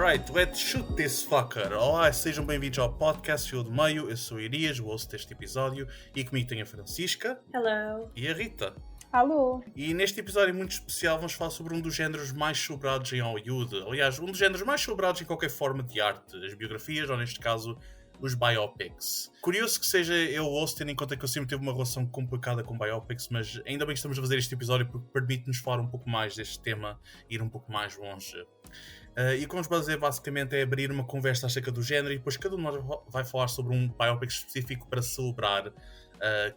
Alright, let's shoot this fucker. Olá, sejam bem-vindos ao podcast Fio do Meio. Eu sou o Irias, o host deste episódio, e comigo tem a Francisca. Hello. E a Rita. Alô. E neste episódio muito especial vamos falar sobre um dos géneros mais celebrados em Hollywood. Aliás, um dos géneros mais celebrados em qualquer forma de arte. As biografias, ou neste caso, os biopics. Curioso que seja eu o host, tendo em conta que eu sempre tive uma relação complicada com biopics, mas ainda bem que estamos a fazer este episódio porque permite-nos falar um pouco mais deste tema e ir um pouco mais longe. E o que vamos fazer basicamente é abrir uma conversa acerca do género e depois cada um de nós vai falar sobre um biopic específico para celebrar.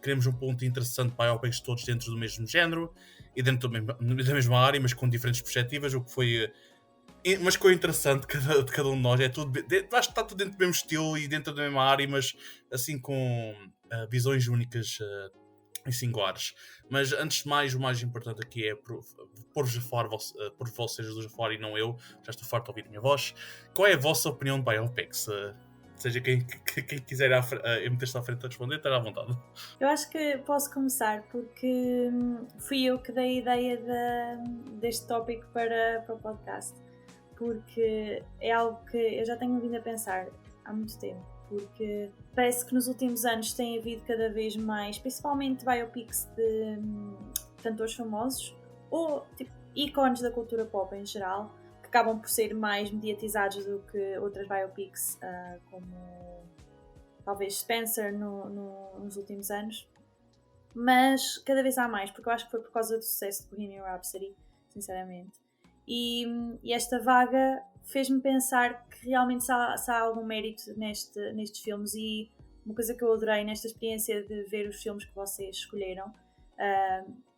Queremos um ponto interessante de biopics todos dentro do mesmo género e dentro da mesma área, mas com diferentes perspectivas, o que foi uma coisa interessante de cada um de nós. É tudo, acho que está tudo dentro do mesmo estilo e dentro da mesma área, mas assim com visões únicas e singulares. Mas antes de mais, o mais importante aqui é pôr-vos a fora, por vocês dois a fora e não eu, já estou farto de ouvir a minha voz. Qual é a vossa opinião de biopics? Seja quem quiser meter-se à frente a responder, estará à vontade. Eu acho que posso começar porque fui eu que dei a ideia deste tópico para o podcast, porque é algo que eu já tenho vindo a pensar há muito tempo, porque parece que nos últimos anos tem havido cada vez mais, principalmente biopics de cantores famosos ou tipo, ícones da cultura pop em geral, que acabam por ser mais mediatizados do que outras biopics, como talvez Spencer nos últimos anos. Mas cada vez há mais, porque eu acho que foi por causa do sucesso de Bohemian Rhapsody, sinceramente. E esta vaga fez-me pensar que realmente se há algum mérito nestes filmes, e uma coisa que eu adorei nesta experiência de ver os filmes que vocês escolheram,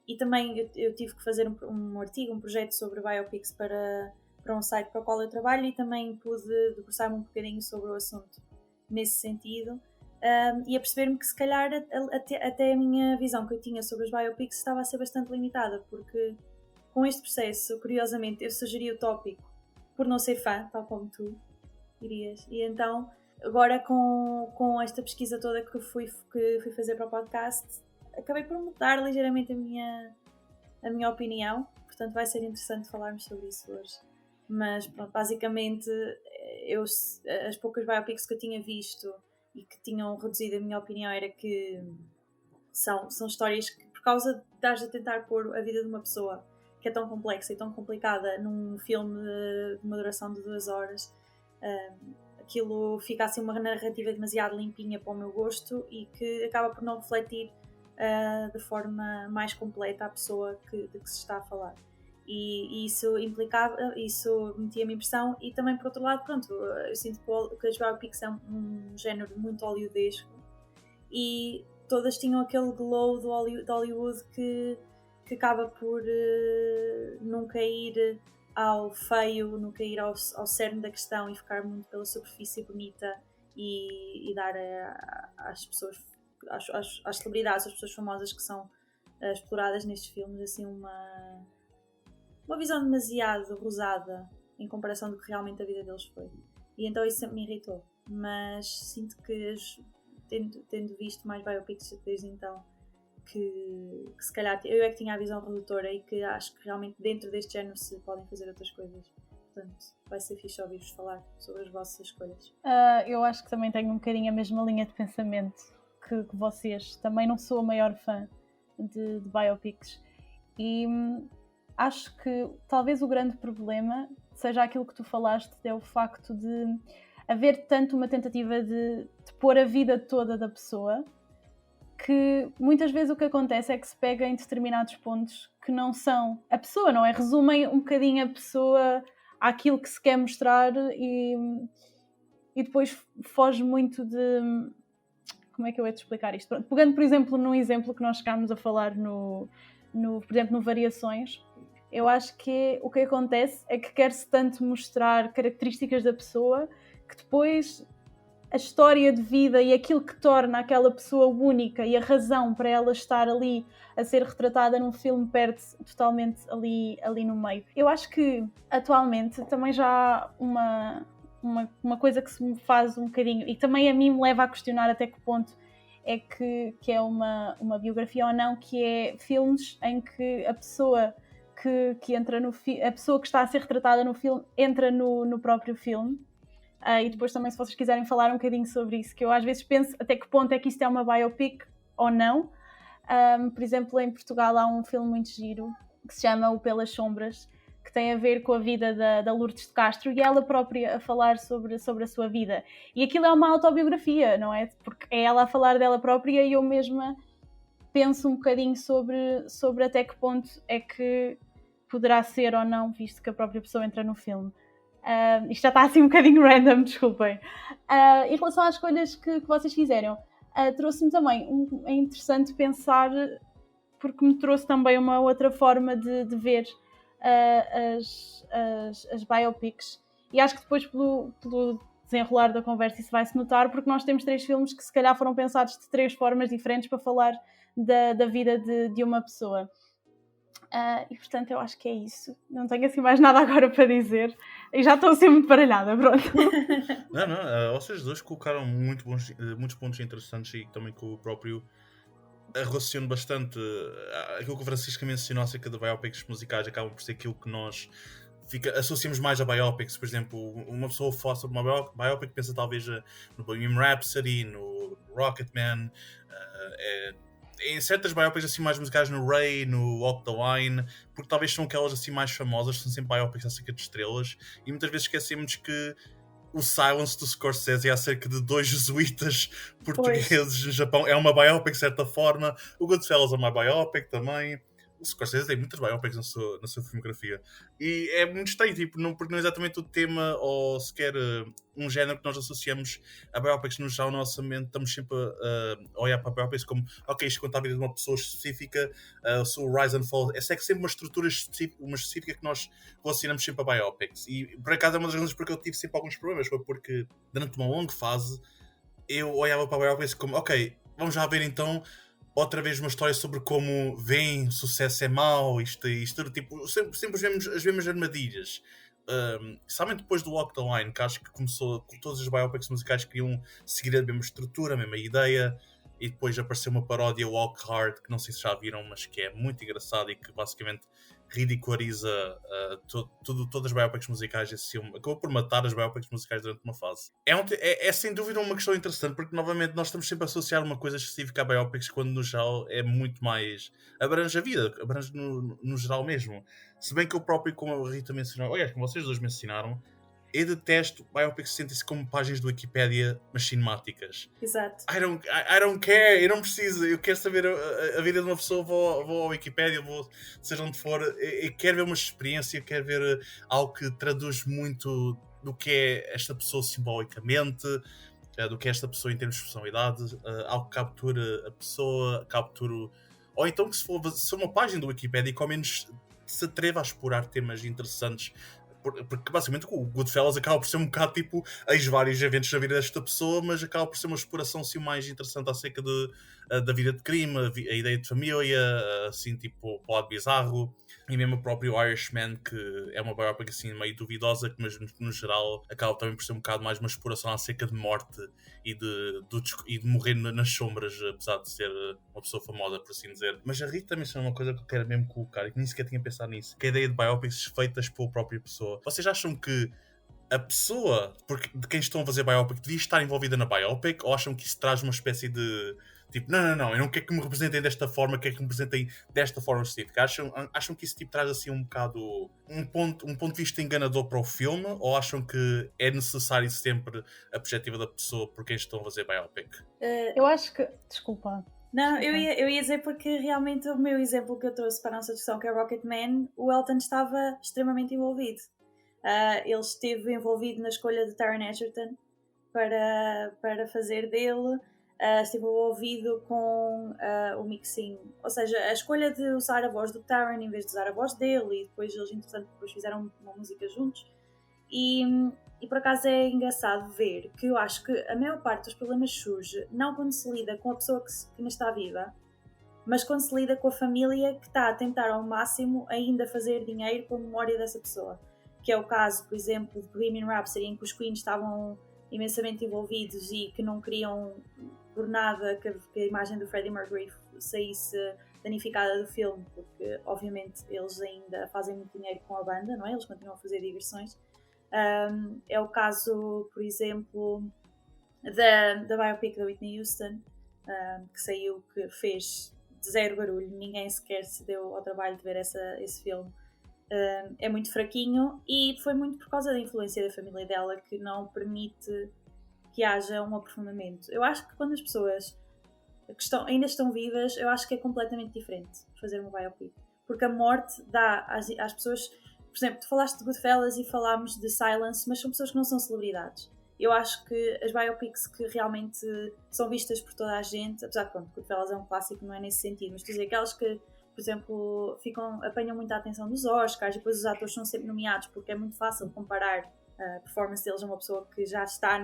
e também eu tive que fazer um artigo, um projeto sobre biopics para um site para o qual eu trabalho, e também pude debruçar-me um bocadinho sobre o assunto nesse sentido, e a perceber-me que se calhar até a minha visão que eu tinha sobre os biopics estava a ser bastante limitada, porque com este processo, curiosamente, eu sugeri o tópico por não ser fã, tal como tu irias. E então, agora com esta pesquisa toda que fui fazer para o podcast, acabei por mudar ligeiramente a minha opinião. Portanto, vai ser interessante falarmos sobre isso hoje. Mas, pronto, basicamente, as poucas biopics que eu tinha visto e que tinham reduzido a minha opinião era que são histórias que, por causa de estás a tentar pôr a vida de uma pessoa que é tão complexa e tão complicada num filme de uma duração de 2 horas, aquilo fica assim uma narrativa demasiado limpinha para o meu gosto e que acaba por não refletir de forma mais completa a pessoa de que se está a falar. E isso metia-me impressão. E também, por outro lado, pronto, eu sinto que as biopics são um género muito hollywoodesco e todas tinham aquele glow de Hollywood que acaba por nunca ir ao feio, nunca ir ao cerne da questão e ficar muito pela superfície bonita e dar às pessoas, às celebridades, às pessoas famosas que são exploradas nestes filmes, assim uma visão demasiado rosada em comparação do que realmente a vida deles foi. E então isso sempre me irritou. Mas sinto que tendo visto mais biopics desde então, que se calhar eu é que tinha a visão redutora e que acho que realmente dentro deste género se podem fazer outras coisas. Portanto, vai ser fixe ouvir-vos falar sobre as vossas escolhas. Eu acho que também tenho um bocadinho a mesma linha de pensamento que vocês. Também não sou a maior fã de biopics. E acho que talvez o grande problema seja aquilo que tu falaste, é o facto de haver tanto uma tentativa de pôr a vida toda da pessoa, que muitas vezes o que acontece é que se pega em determinados pontos que não são a pessoa, não é? Resumem um bocadinho a pessoa àquilo que se quer mostrar e depois foge muito de... Como é que eu ia te explicar isto? Pronto, pegando, por exemplo, num exemplo que nós chegámos a falar por exemplo, no Variações, eu acho que o que acontece é que quer-se tanto mostrar características da pessoa que depois a história de vida e aquilo que torna aquela pessoa única e a razão para ela estar ali a ser retratada num filme perde-se totalmente ali no meio. Eu acho que atualmente também já há uma coisa que se me faz um bocadinho, e também a mim me leva a questionar até que ponto é que é uma biografia ou não, que é filmes em que a pessoa que entra no filme, a pessoa que está a ser retratada no filme entra no próprio filme. E depois também, se vocês quiserem falar um bocadinho sobre isso, que eu às vezes penso até que ponto é que isto é uma biopic ou não. Por exemplo, em Portugal há um filme muito giro que se chama O Pelas Sombras, que tem a ver com a vida da Lourdes de Castro e ela própria a falar sobre a sua vida. E aquilo é uma autobiografia, não é? Porque é ela a falar dela própria e eu mesma penso um bocadinho sobre até que ponto é que poderá ser ou não, visto que a própria pessoa entra no filme. Isto já está assim um bocadinho random, desculpem. Em relação às escolhas que vocês fizeram, trouxe-me também, é interessante pensar, porque me trouxe também uma outra forma de ver as biopics, e acho que depois pelo desenrolar da conversa isso vai-se notar, porque nós temos 3 filmes que se calhar foram pensados de 3 formas diferentes para falar da vida de uma pessoa. E portanto eu acho que é isso. Não tenho assim mais nada agora para dizer. E já estou a ser muito baralhada, pronto. Não, vocês dois colocaram muitos pontos interessantes e também com o próprio relaciono bastante aquilo que o Francisco mencionou acerca de biopics musicais, acabam por ser aquilo que nós associamos mais a biopics. Por exemplo, uma pessoa fala sobre uma biopic, pensa talvez no Bohemian Rhapsody, no Rocketman, em certas biopics assim mais musicais, no Ray, no Walk the Line, porque talvez são aquelas assim mais famosas, são sempre biopics acerca de estrelas, e muitas vezes esquecemos que o Silence do Scorsese é acerca de 2 jesuítas portugueses no Japão, é uma biopic de certa forma. O Goodfellas é uma biopic também. O Scorsese tem muitas biopics na sua filmografia. E é muito estranho, tipo, porque não é exatamente o tema ou sequer um género que nós associamos a biopics no geral. Na nossa mente estamos sempre a olhar para biopics como, ok, isto conta a vida de uma pessoa específica, o Rise and Fall. Essa é que sempre uma estrutura específica que nós relacionamos sempre a biopics. E por acaso é uma das razões porque eu tive sempre alguns problemas, foi porque durante uma longa fase eu olhava para a biopics como, ok, vamos já ver então outra vez uma história sobre como vem, sucesso é mau, isto tipo, sempre vemos as mesmas armadilhas. Somente depois do Walk the Line, que acho que começou, todas as biopics musicais queriam seguir a mesma estrutura, a mesma ideia, e depois apareceu uma paródia, Walk Hard, que não sei se já viram, mas que é muito engraçado e que basicamente ridiculariza todas as biopics musicais. Esse filme acabou por matar as biopics musicais durante uma fase. É sem dúvida uma questão interessante, porque novamente nós estamos sempre a associar uma coisa específica a biopics, quando no geral é muito mais, abrange a vida, abrange no geral mesmo. Se bem que eu próprio, como a Rita mencionou, aliás, como vocês dois mencionaram, eu detesto biopics que sentem-se como páginas de Wikipédia, mas cinemáticas. Exato. I don't care, eu não preciso, eu quero saber a vida de uma pessoa, vou ao Wikipédia, seja onde for, eu quero ver uma experiência, eu quero ver algo que traduz muito do que é esta pessoa simbolicamente, do que é esta pessoa em termos de personalidade, algo que capture a pessoa, ou então que se for uma página do Wikipédia e que ao menos se atreva a explorar temas interessantes. Porque basicamente o Goodfellas acaba por ser um bocado tipo vários eventos da vida desta pessoa, mas acaba por ser uma exploração assim mais interessante acerca da vida de crime, a ideia de família, assim tipo o lado bizarro, e mesmo o próprio Irishman, que é uma biopic assim meio duvidosa, mas no geral acaba também por ser um bocado mais uma exploração acerca de morte e de morrer nas sombras, apesar de ser uma pessoa famosa, por assim dizer. Mas a Rita mencionou uma coisa que eu quero mesmo colocar, e que nem sequer tinha pensado nisso, que é a ideia de biopics feitas pela própria pessoa. Vocês acham que a pessoa de quem estão a fazer biopic devia estar envolvida na biopic, ou acham que isso traz uma espécie de tipo, não, eu não quero que me representem desta forma, quero que me representem desta forma específica? Acham que isso tipo traz assim um bocado um ponto de vista enganador para o filme, ou acham que é necessário sempre a perspectiva da pessoa por quem estão a fazer biopic? Eu acho que... Desculpa. Não, eu ia dizer porque realmente o meu exemplo que eu trouxe para a nossa discussão, que é Rocketman, o Elton estava extremamente envolvido. Ele esteve envolvido na escolha de Taron Egerton para fazer dele, esteve envolvido com o mixing, ou seja, a escolha de usar a voz do Taron em vez de usar a voz dele, e depois eles, entretanto, fizeram uma música juntos. E por acaso é engraçado ver que eu acho que a maior parte dos problemas surge não quando se lida com a pessoa que ainda está viva, mas quando se lida com a família que está a tentar ao máximo ainda fazer dinheiro com a memória dessa pessoa. Que é o caso, por exemplo, de Bohemian Rhapsody, em que os Queen estavam imensamente envolvidos e que não queriam por nada que a imagem do Freddie Mercury saísse danificada do filme, porque obviamente eles ainda fazem muito dinheiro com a banda, não é? Eles continuam a fazer digressões. É o caso, por exemplo, da biopic da Whitney Houston, que saiu, que fez zero barulho, ninguém sequer se deu ao trabalho de ver esse filme. É muito fraquinho e foi muito por causa da influência da família dela que não permite que haja um aprofundamento. Eu acho que quando as pessoas que ainda estão vivas, eu acho que é completamente diferente fazer uma biopic, porque a morte dá às pessoas, por exemplo, tu falaste de Goodfellas e falámos de Silence, mas são pessoas que não são celebridades. Eu acho que as biopics que realmente são vistas por toda a gente, apesar de Goodfellas é um clássico, não é nesse sentido, mas tu dizer aquelas que, por exemplo, apanham muita atenção dos Oscars e depois os atores são sempre nomeados porque é muito fácil comparar a performance deles a uma pessoa que já está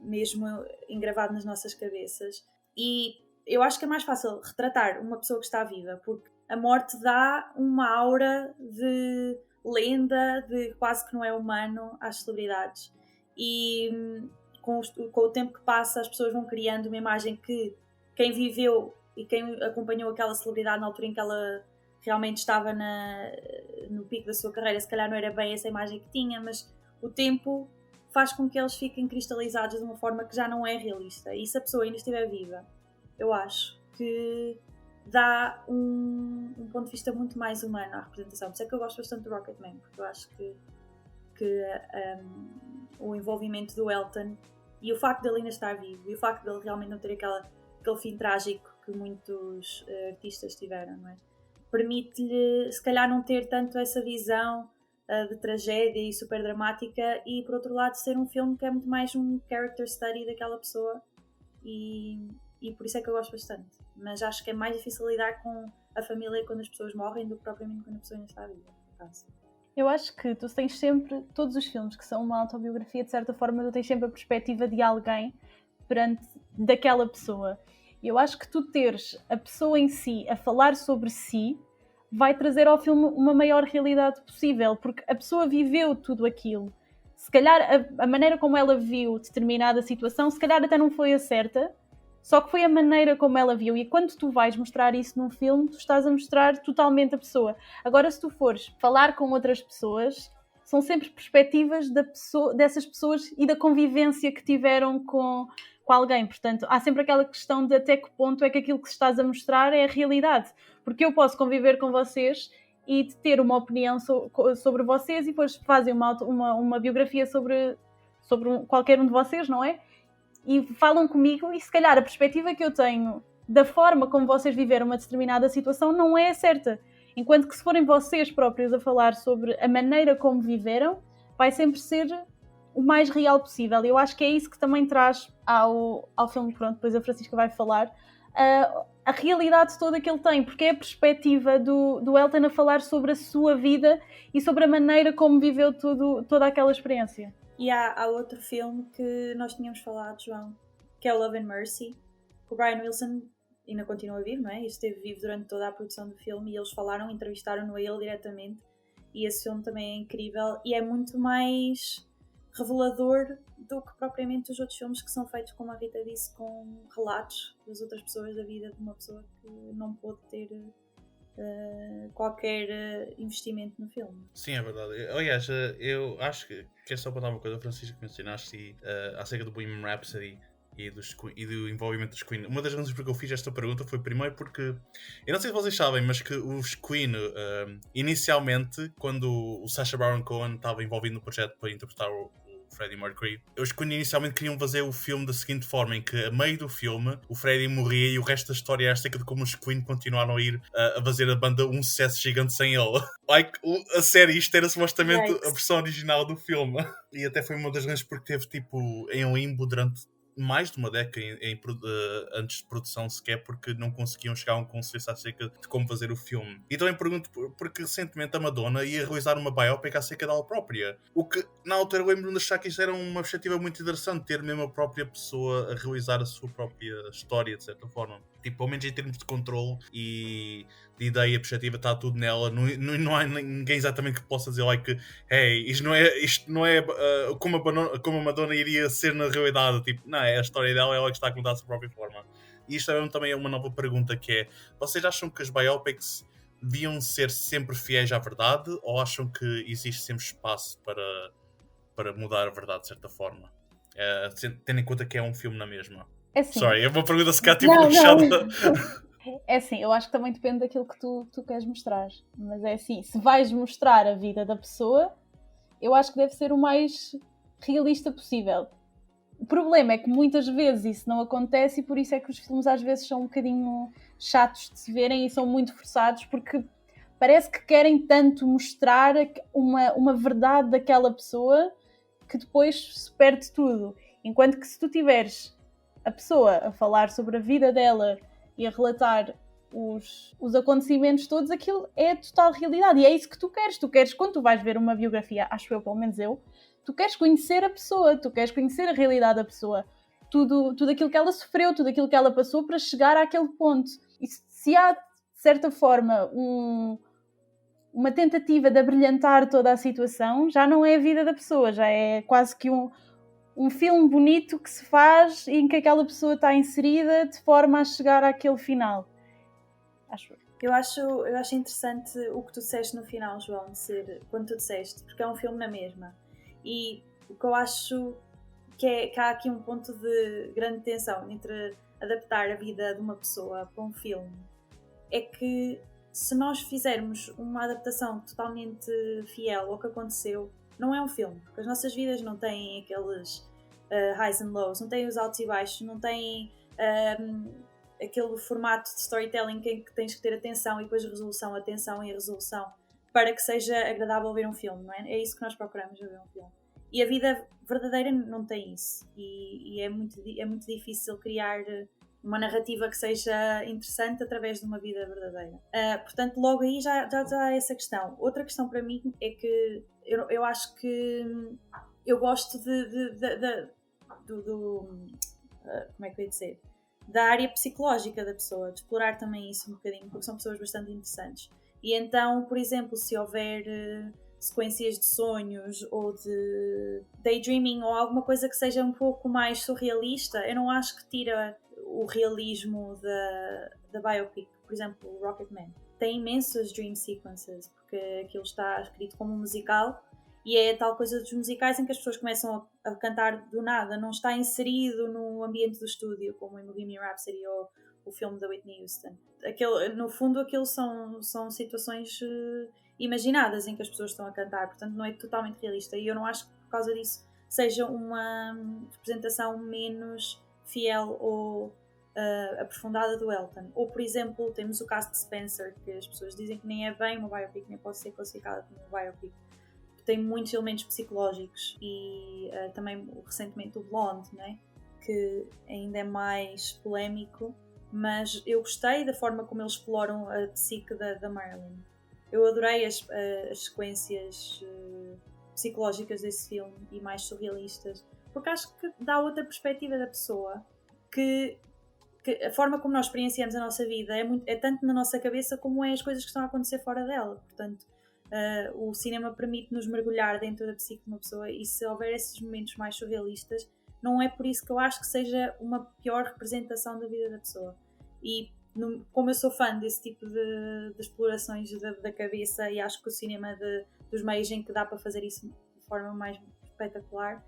mesmo engravado nas nossas cabeças. E eu acho que é mais fácil retratar uma pessoa que está viva, porque a morte dá uma aura de lenda, de quase que não é humano às celebridades. E com o tempo que passa, as pessoas vão criando uma imagem que quem viveu e quem acompanhou aquela celebridade na altura em que ela realmente estava no pico da sua carreira, se calhar não era bem essa imagem que tinha, mas o tempo faz com que eles fiquem cristalizados de uma forma que já não é realista. E se a pessoa ainda estiver viva, eu acho que dá um ponto de vista muito mais humano à representação. Por isso é que eu gosto bastante do Rocketman, porque eu acho que o envolvimento do Elton e o facto dele ainda estar vivo e o facto dele realmente não ter aquele fim trágico que muitos artistas tiveram, não é? Permite-lhe, se calhar, não ter tanto essa visão de tragédia e super dramática e, por outro lado, ser um filme que é muito mais um character study daquela pessoa e por isso é que eu gosto bastante. Mas acho que é mais difícil lidar com a família quando as pessoas morrem do que propriamente quando a pessoa ainda está viva, no caso. Eu acho que tu tens sempre, todos os filmes que são uma autobiografia, de certa forma, tu tens sempre a perspectiva de alguém perante daquela pessoa. Eu acho que tu teres a pessoa em si a falar sobre si vai trazer ao filme uma maior realidade possível, porque a pessoa viveu tudo aquilo. Se calhar a maneira como ela viu determinada situação, se calhar até não foi a certa, só que foi a maneira como ela viu. E quando tu vais mostrar isso num filme, tu estás a mostrar totalmente a pessoa. Agora, se tu fores falar com outras pessoas, são sempre perspectivas dessas pessoas e da convivência que tiveram com alguém. Portanto, há sempre aquela questão de até que ponto é que aquilo que estás a mostrar é a realidade. Porque eu posso conviver com vocês e ter uma opinião sobre vocês e depois fazem uma biografia sobre qualquer um de vocês, não é? E falam comigo e se calhar a perspectiva que eu tenho da forma como vocês viveram uma determinada situação não é certa. Enquanto que se forem vocês próprios a falar sobre a maneira como viveram, vai sempre ser o mais real possível. Eu acho que é isso que também traz ao filme, pronto, depois a Francisca vai falar, a realidade toda que ele tem, porque é a perspectiva do Elton a falar sobre a sua vida e sobre a maneira como viveu toda aquela experiência. E há outro filme que nós tínhamos falado, João, que é o Love and Mercy. O Brian Wilson ainda continua vivo, não é? E esteve vivo durante toda a produção do filme e eles entrevistaram-no a ele diretamente. E esse filme também é incrível e é muito mais revelador do que propriamente os outros filmes que são feitos, como a Rita disse, com relatos das outras pessoas da vida de uma pessoa que não pôde ter qualquer investimento no filme. Sim, é verdade. Aliás, eu acho que é só para dar uma coisa, Francisco, que mencionaste acerca do Bohemian Rhapsody e do envolvimento dos Queen. Uma das razões por que eu fiz esta pergunta foi primeiro porque, eu não sei se vocês sabem, mas que os Queen, inicialmente, quando o Sacha Baron Cohen estava envolvido no projeto para interpretar o Freddie Mercury, os Queen inicialmente queriam fazer o filme da seguinte forma, em que a meio do filme o Freddie morria e o resto da história é acerca de como os Queen continuaram a ir a fazer a banda um sucesso gigante sem ele. A série, isto era supostamente a versão original do filme. E até foi uma das razões porque teve em limbo durante mais de uma década antes de produção sequer, porque não conseguiam chegar a um consenso acerca de como fazer o filme. E também pergunto porque recentemente a Madonna ia realizar uma biopic acerca dela própria, o que na altura eu lembro-me de achar que isso era uma perspectiva muito interessante, ter mesmo a própria pessoa a realizar a sua própria história, de certa forma. Pelo menos em termos de controle e de ideia, perspectiva, está tudo nela. Não há ninguém exatamente que possa dizer que isto não é como a Madonna iria ser na realidade. Não, é a história dela, ela que está a contar da sua própria forma. E isto também é uma nova pergunta, que é: vocês acham que as biopics deviam ser sempre fiéis à verdade, ou acham que existe sempre espaço para mudar a verdade de certa forma? Tendo em conta que é um filme na mesma. É assim. Sorry, é uma pergunta se calhar tipo Não. lixada. É assim, eu acho que também depende daquilo que tu queres mostrar. Mas é assim, se vais mostrar a vida da pessoa, eu acho que deve ser o mais realista possível. O problema é que muitas vezes isso não acontece, e por isso é que os filmes às vezes são um bocadinho chatos de se verem e são muito forçados, porque parece que querem tanto mostrar uma verdade daquela pessoa que depois se perde tudo. Enquanto que se tu tiveres a pessoa a falar sobre a vida dela e a relatar os acontecimentos todos, aquilo é a total realidade. E é isso que tu queres. Tu queres, quando tu vais ver uma biografia, acho eu, pelo menos eu, tu queres conhecer a pessoa, tu queres conhecer a realidade da pessoa. Tudo aquilo que ela sofreu, tudo aquilo que ela passou para chegar àquele ponto. E se há, de certa forma, uma tentativa de abrilhantar toda a situação, já não é a vida da pessoa, já é quase que um filme bonito que se faz e em que aquela pessoa está inserida de forma a chegar àquele final. Eu acho interessante o que tu disseste no final, João, quando tu disseste, porque é um filme na mesma. E o que eu acho que há aqui um ponto de grande tensão entre adaptar a vida de uma pessoa para um filme, é que se nós fizermos uma adaptação totalmente fiel ao que aconteceu, não é um filme, porque as nossas vidas não têm aqueles highs and lows, não têm os altos e baixos, não têm aquele formato de storytelling em que tens que ter atenção e depois atenção e resolução para que seja agradável ver um filme, não é? É isso que nós procuramos a ver um filme. E a vida verdadeira não tem isso, e é muito difícil criar uma narrativa que seja interessante através de uma vida verdadeira. Portanto, logo aí já há essa questão. Outra questão para mim é que eu acho que eu gosto como é que eu ia dizer? Da área psicológica da pessoa, de explorar também isso um bocadinho, porque são pessoas bastante interessantes. E então, por exemplo, se houver sequências de sonhos ou de daydreaming ou alguma coisa que seja um pouco mais surrealista, eu não acho que tira o realismo da biopic. Por exemplo, Rocketman tem imensas dream sequences, porque aquilo está escrito como um musical, e é tal coisa dos musicais em que as pessoas começam a cantar do nada, não está inserido no ambiente do estúdio, como em Bohemian Rhapsody ou o filme da Whitney Houston. No fundo, aquilo são situações imaginadas em que as pessoas estão a cantar, portanto não é totalmente realista, e eu não acho que por causa disso seja uma representação menos fiel ou aprofundada do Elton. Ou, por exemplo, temos o caso de Spencer, que as pessoas dizem que nem é bem uma biopic, nem pode ser classificada como uma biopic. Tem muitos elementos psicológicos, e também recentemente o Blonde, né? Que ainda é mais polémico, mas eu gostei da forma como eles exploram a psique da Marilyn. Eu adorei as sequências psicológicas desse filme e mais surrealistas, porque acho que dá outra perspectiva da pessoa, que a forma como nós experienciamos a nossa vida é tanto na nossa cabeça como é as coisas que estão a acontecer fora dela. Portanto, o cinema permite-nos mergulhar dentro da psique de uma pessoa, e se houver esses momentos mais surrealistas, não é por isso que eu acho que seja uma pior representação da vida da pessoa. E como eu sou fã desse tipo de explorações da cabeça, e acho que o cinema dos meios em que dá para fazer isso de forma mais espetacular,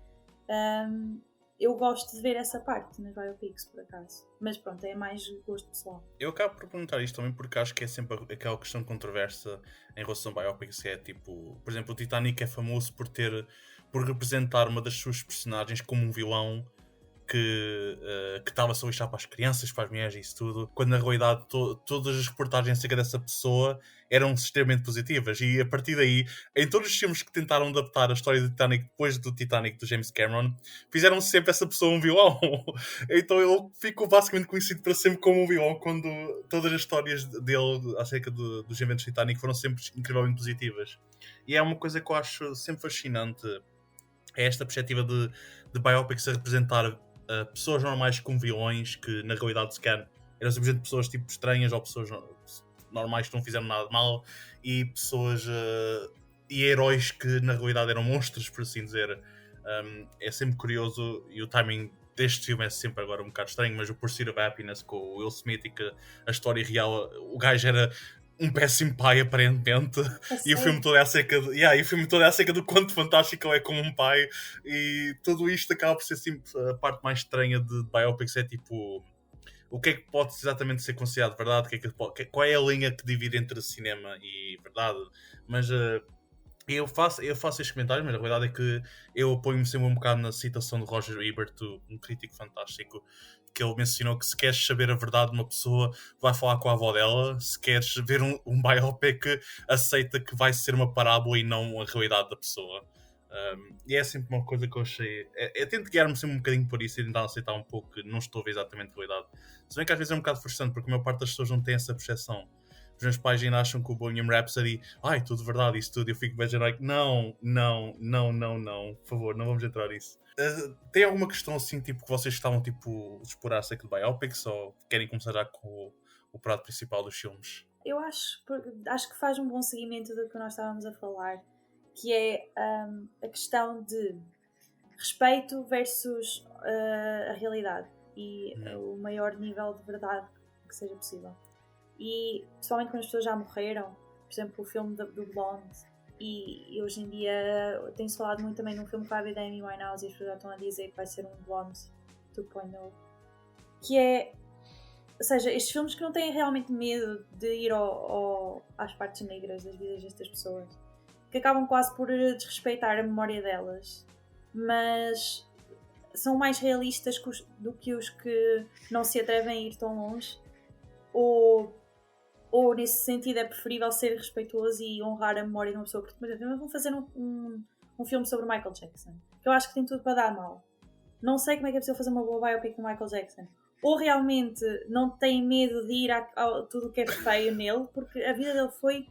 eu gosto de ver essa parte nas biopics, por acaso. Mas pronto, é mais gosto pessoal. Eu acabo por perguntar isto também porque acho que é sempre aquela questão controversa em relação a biopics, que é tipo, por exemplo, o Titanic é famoso por representar uma das suas personagens como um vilão que estava-se a lixar para as crianças, para as mulheres e isso tudo, quando na realidade todas as reportagens acerca dessa pessoa eram extremamente positivas. E a partir daí, em todos os filmes que tentaram adaptar a história do Titanic depois do Titanic do James Cameron, fizeram sempre essa pessoa um vilão. Então ele ficou basicamente conhecido para sempre como um vilão, quando todas as histórias dele acerca dos eventos do Titanic foram sempre incrivelmente positivas. E é uma coisa que eu acho sempre fascinante, é esta perspectiva de biopics a representar pessoas normais como vilões, que na realidade sequer eram simplesmente pessoas tipo estranhas, ou pessoas normais que não fizeram nada de mal, e pessoas e heróis que na realidade eram monstros, por assim dizer. É sempre curioso, e o timing deste filme é sempre agora um bocado estranho, mas o Pursuit of Happiness com o Will Smith, e que a história real, o gajo era um péssimo pai, aparentemente, e o filme todo é acerca de, e o filme todo é acerca do quanto fantástico ele é como um pai, e tudo isto acaba por ser assim, a parte mais estranha de biopics, é tipo, o que é que pode exatamente ser considerado verdade, qual é a linha que divide entre cinema e verdade, mas eu faço estes comentários, mas a verdade é que eu apoio-me sempre um bocado na citação de Roger Ebert, um crítico fantástico, que ele mencionou que se queres saber a verdade de uma pessoa, vai falar com a avó dela. Se queres ver um biopic, aceita que vai ser uma parábola e não a realidade da pessoa. E é sempre uma coisa que eu achei... Eu tento guiar-me sempre um bocadinho por isso e tentar aceitar um pouco que não estou a ver exatamente a realidade. Se bem que às vezes é um bocado frustrante, porque a maior parte das pessoas não tem essa percepção. Os meus pais ainda acham que o Bohemian Rhapsody, tudo verdade, isso tudo. Eu fico bem like, não, por favor, não vamos entrar nisso. Tem alguma questão assim, tipo, que vocês estavam tipo, a explorar acerca de biopics, ou querem começar já com o prato principal dos filmes? Eu acho que faz um bom seguimento do que nós estávamos a falar, que é a questão de respeito versus a realidade e o maior nível de verdade que seja possível. E principalmente quando as pessoas já morreram, por exemplo o filme do Blonde, e hoje em dia tem-se falado muito também num filme que vai haver da Amy Winehouse, e as pessoas já estão a dizer que vai ser um Blonde 2.0, que é, ou seja, estes filmes que não têm realmente medo de ir às partes negras das vidas destas pessoas, que acabam quase por desrespeitar a memória delas, mas são mais realistas do que os que não se atrevem a ir tão longe, ou nesse sentido é preferível ser respeitoso e honrar a memória de uma pessoa. Porque, por exemplo, vão fazer um filme sobre Michael Jackson, que eu acho que tem tudo para dar mal. Não sei como é que é possível fazer uma boa biopic do Michael Jackson. Ou realmente não tem medo de ir a tudo o que é feio nele, porque a vida dele foi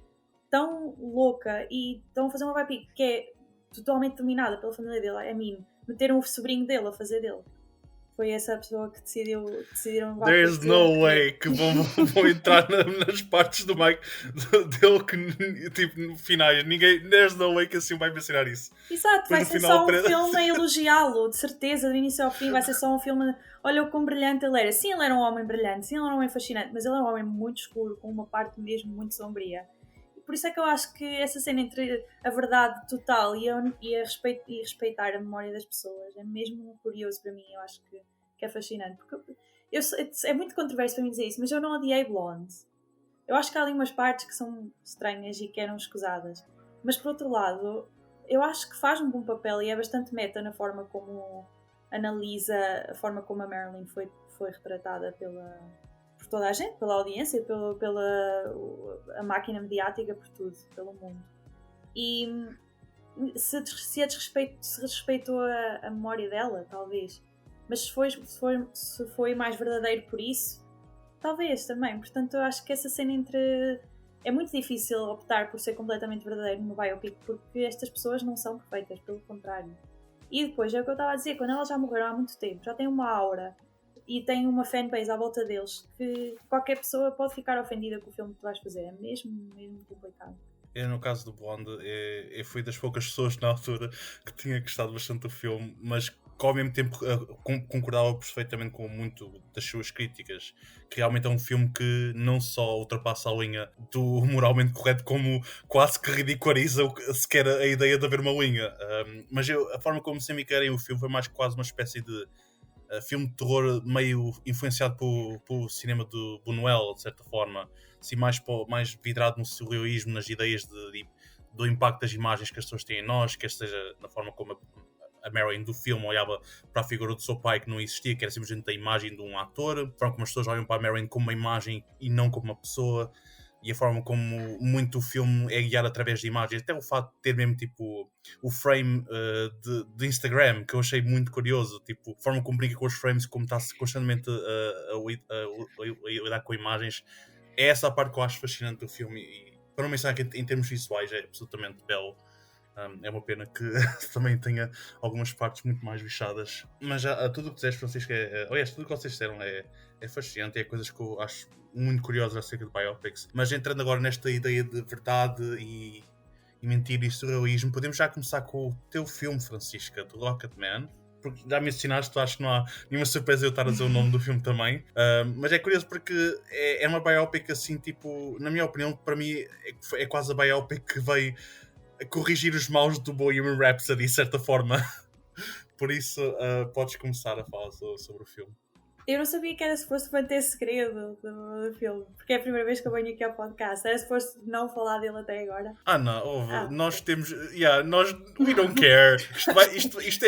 tão louca, e estão a fazer uma biopic que é totalmente dominada pela família dele. A mim, meteram o sobrinho dele a fazer dele. Foi essa a pessoa que decidiram There's no way que vão entrar nas partes do Mike dele que, tipo, no finais, there's no way que assim vai mencionar isso. Exato, vai ser só um filme a elogiá-lo, de certeza, do início ao fim. Vai ser só um filme, olha o quão brilhante ele era. Sim, ele era um homem brilhante, sim, ele era um homem fascinante, mas ele era um homem muito escuro, com uma parte mesmo muito sombria. Por isso é que eu acho que essa cena entre a verdade total e respeitar a memória das pessoas é mesmo curioso para mim. Eu acho que é fascinante, porque é muito controverso para mim dizer isso, mas eu não odiei Blonde. Eu acho que há ali umas partes que são estranhas e que eram escusadas, mas por outro lado eu acho que faz um bom papel e é bastante meta na forma como analisa a forma como a Marilyn foi retratada por toda a gente, pela audiência, pela a máquina mediática, por tudo, pelo mundo. E se respeitou a memória dela, talvez. Mas se foi mais verdadeiro por isso, talvez também. Portanto, eu acho que essa cena entre... É muito difícil optar por ser completamente verdadeiro no biopic, porque estas pessoas não são perfeitas, pelo contrário. E depois, é o que eu estava a dizer, quando elas já morreram há muito tempo, já têm uma aura e têm uma fanbase à volta deles, que qualquer pessoa pode ficar ofendida com o filme que tu vais fazer. É mesmo complicado. No caso do Blonde, eu fui das poucas pessoas na altura que tinha gostado bastante do filme, mas que ao mesmo tempo concordava perfeitamente com muito das suas críticas, que realmente é um filme que não só ultrapassa a linha do moralmente correto, como quase que ridiculariza sequer a ideia de haver uma linha. Mas a forma como se encarei o filme foi mais quase uma espécie de filme de terror meio influenciado pelo cinema do Buñuel, de certa forma, assim, mais vidrado no surrealismo, nas ideias do impacto das imagens que as pessoas têm em nós, quer seja na forma como a Marilyn do filme olhava para a figura do seu pai, que não existia, que era simplesmente a imagem de um ator, a forma como as pessoas olham para a Marilyn como uma imagem e não como uma pessoa, e a forma como muito o filme é guiado através de imagens, até o facto de ter mesmo tipo o frame de Instagram, que eu achei muito curioso, tipo, a forma como brinca com os frames, como está constantemente a lidar com imagens, é essa a parte que eu acho fascinante do filme, e para não mencionar que em termos visuais é absolutamente belo. É uma pena que também tenha algumas partes muito mais bichadas, mas tudo o que disseste, Francisco, aliás, tudo o que vocês disseram é fascinante, é coisas que eu acho muito curiosas acerca de biopics. Mas entrando agora nesta ideia de verdade e mentira e surrealismo, podemos já começar com o teu filme, Francisca, do Rocketman. porque já mencionaste, acho que não há nenhuma surpresa eu estar a dizer o nome do filme também, mas é curioso porque é uma biopic assim, tipo, na minha opinião, para mim é quase a biopic que veio corrigir os maus do Bohemian Rhapsody, de certa forma. Por isso, podes começar a falar sobre o filme. Eu não sabia que era suposto manter segredo do filme, porque é a primeira vez que eu venho aqui ao podcast. Era suposto não falar dele até agora. Não, nós temos. We don't care. Isto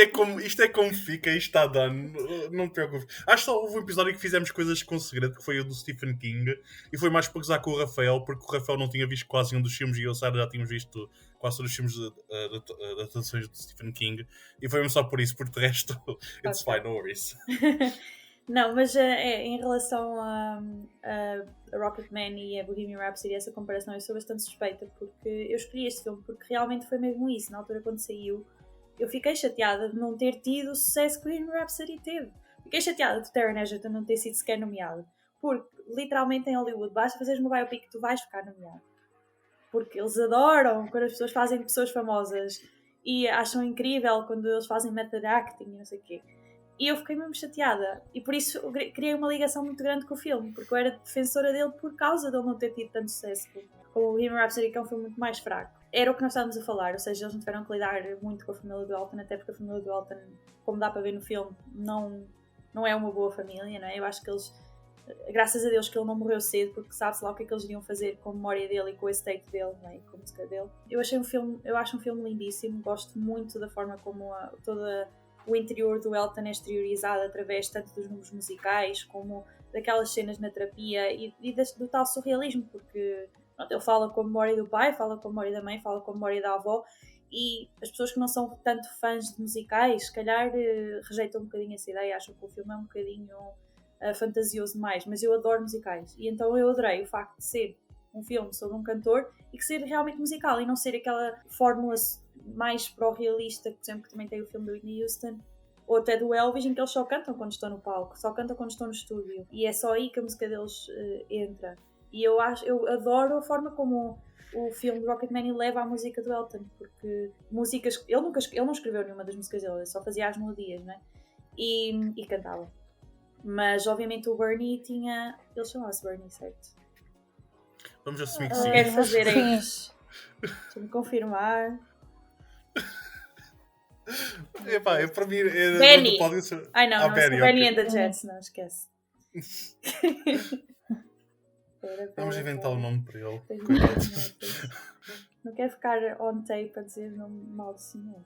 é como fica, isto está dando. Não te preocupes. Acho que só houve um episódio que fizemos coisas com segredo, que foi o do Stephen King, e foi mais para gozar com o Rafael, porque o Rafael não tinha visto quase nenhum dos filmes e eu e a Sara já tínhamos visto quase todos os filmes de adaptações do Stephen King, e foi mesmo só por isso, porque de resto, it's fine, no worries. Não, mas em relação a Rocketman e a Bohemian Rhapsody, essa comparação eu sou bastante suspeita, porque eu escolhi este filme porque realmente foi mesmo isso. Na altura quando saiu, eu fiquei chateada de não ter tido o sucesso que Bohemian Rhapsody teve. Fiquei chateada de Taron Egerton não ter sido sequer nomeado, porque literalmente em Hollywood basta fazeres uma biopic que tu vais ficar nomeado, porque eles adoram quando as pessoas fazem de pessoas famosas e acham incrível quando eles fazem method acting e não sei o quê. E eu fiquei mesmo chateada. E por isso criei uma ligação muito grande com o filme, porque eu era defensora dele por causa dele não ter tido tanto sucesso como o Bohemian Rhapsody, que é um filme muito mais fraco. Era o que nós estávamos a falar, ou seja, eles não tiveram que lidar muito com a família do Elton, até porque a família do Elton, como dá para ver no filme, não é uma boa família, não é? Eu acho que eles, graças a Deus que ele não morreu cedo, porque sabe-se lá o que é que eles iriam fazer com a memória dele e com o estate dele, não é? Com a música dele. Eu acho um filme lindíssimo, gosto muito da forma como toda o interior do Elton é exteriorizado através tanto dos números musicais como daquelas cenas na terapia e do tal surrealismo, porque pronto, ele fala com a memória do pai, fala com a memória da mãe, fala com a memória da avó, e as pessoas que não são tanto fãs de musicais, se calhar rejeitam um bocadinho essa ideia, acham que o filme é um bocadinho fantasioso demais, mas eu adoro musicais, e então eu adorei o facto de ser um filme sobre um cantor e que ser realmente musical e não ser aquela fórmula mais pró-realista, por exemplo, que também tem o filme do Whitney Houston ou até do Elvis, em que eles só cantam quando estão no palco, só cantam quando estão no estúdio, e é só aí que a música deles entra. E eu adoro a forma como o filme de Rocketman leva a música do Elton, porque músicas, ele não escreveu nenhuma das músicas dele, ele só fazia as melodias, né? E cantava. Mas obviamente o Bernie tinha, ele chamava-se Bernie, certo? Vamos assumir que sim. Quero fazer isso. Deixa-me confirmar. Epá, para mim Benny! Pode ser... Ai não, Benny, Benny and the Jets, não, esquece. Vamos inventar um nome para ele. Não quero ficar on tape a dizer o nome mal do senhor.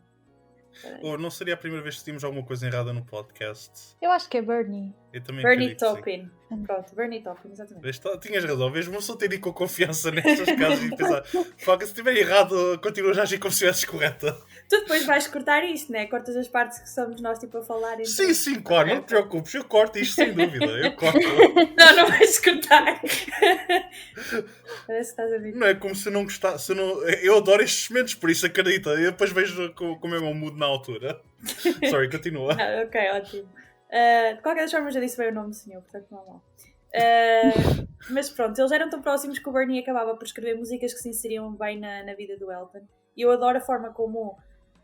Não seria a primeira vez que tínhamos alguma coisa errada no podcast? Eu acho que é Bernie. Bernie Taupin. Pronto, Bernie Taupin, exatamente. Tinhas razão, mesmo eu só ter ido com confiança nestas casas e pensar, se estiver errado, continuas a agir como se estivesse correta. Tu depois vais cortar isto, né? Cortas as partes que somos nós tipo a falar. Então... Sim, claro, não te preocupes, eu corto isto sem dúvida. Eu corto. Não vais cortar. Parece que estás a ver. Não é como se eu não gostasse. Eu adoro estes momentos, por isso acredita. Eu depois vejo como é o meu mood na altura. Sorry, continua. Ok, ótimo. De qualquer das formas, já disse bem o nome do senhor, portanto não há mal. Mas pronto, eles eram tão próximos que o Bernie acabava por escrever músicas que se inseriam bem na vida do Elton. E eu adoro a forma como,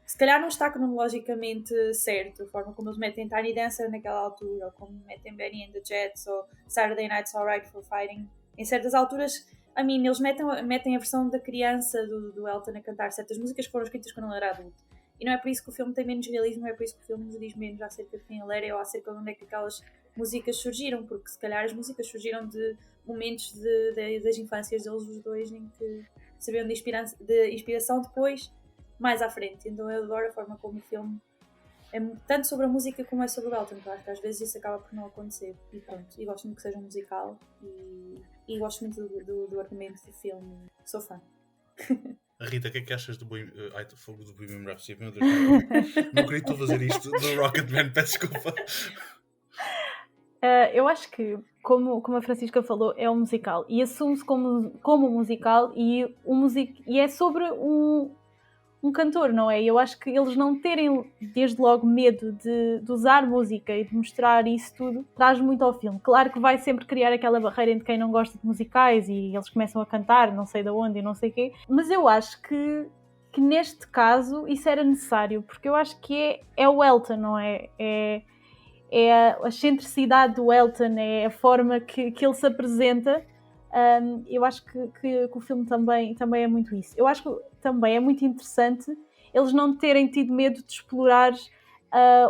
se calhar não está cronologicamente certo, a forma como eles metem Tiny Dancer naquela altura, ou como metem Benny and the Jets, ou Saturday Night's Alright for Fighting. Em certas alturas, eles metem a versão da criança do Elton a cantar certas músicas que foram escritas quando ele era adulto. E não é por isso que o filme tem menos realismo, não é por isso que o filme nos diz menos acerca de quem ele era ou acerca de onde é que aquelas músicas surgiram, porque se calhar as músicas surgiram de momentos das infâncias deles, os dois, em que serviram de inspiração depois, mais à frente. Então eu adoro a forma como o filme é tanto sobre a música como é sobre o Elton, claro que às vezes isso acaba por não acontecer. E pronto, e gosto muito que seja um musical e gosto muito do argumento do filme, sou fã. Rita, o que é que achas do Bohemian Rhapsody? Meu Deus, não queria tu fazer isto do Rocketman, peço desculpa. Eu acho que, como a Francisca falou, é um musical e assume-se como musical e é sobre um cantor, não é? Eu acho que eles não terem desde logo medo de usar música e de mostrar isso tudo traz muito ao filme. Claro que vai sempre criar aquela barreira entre quem não gosta de musicais e eles começam a cantar não sei de onde e não sei o quê, mas eu acho que que neste caso isso era necessário, porque eu acho que é o Elton, não é? É a excentricidade do Elton, é a forma que ele se apresenta. Eu acho que o filme também é muito isso. Eu acho que também é muito interessante eles não terem tido medo de explorar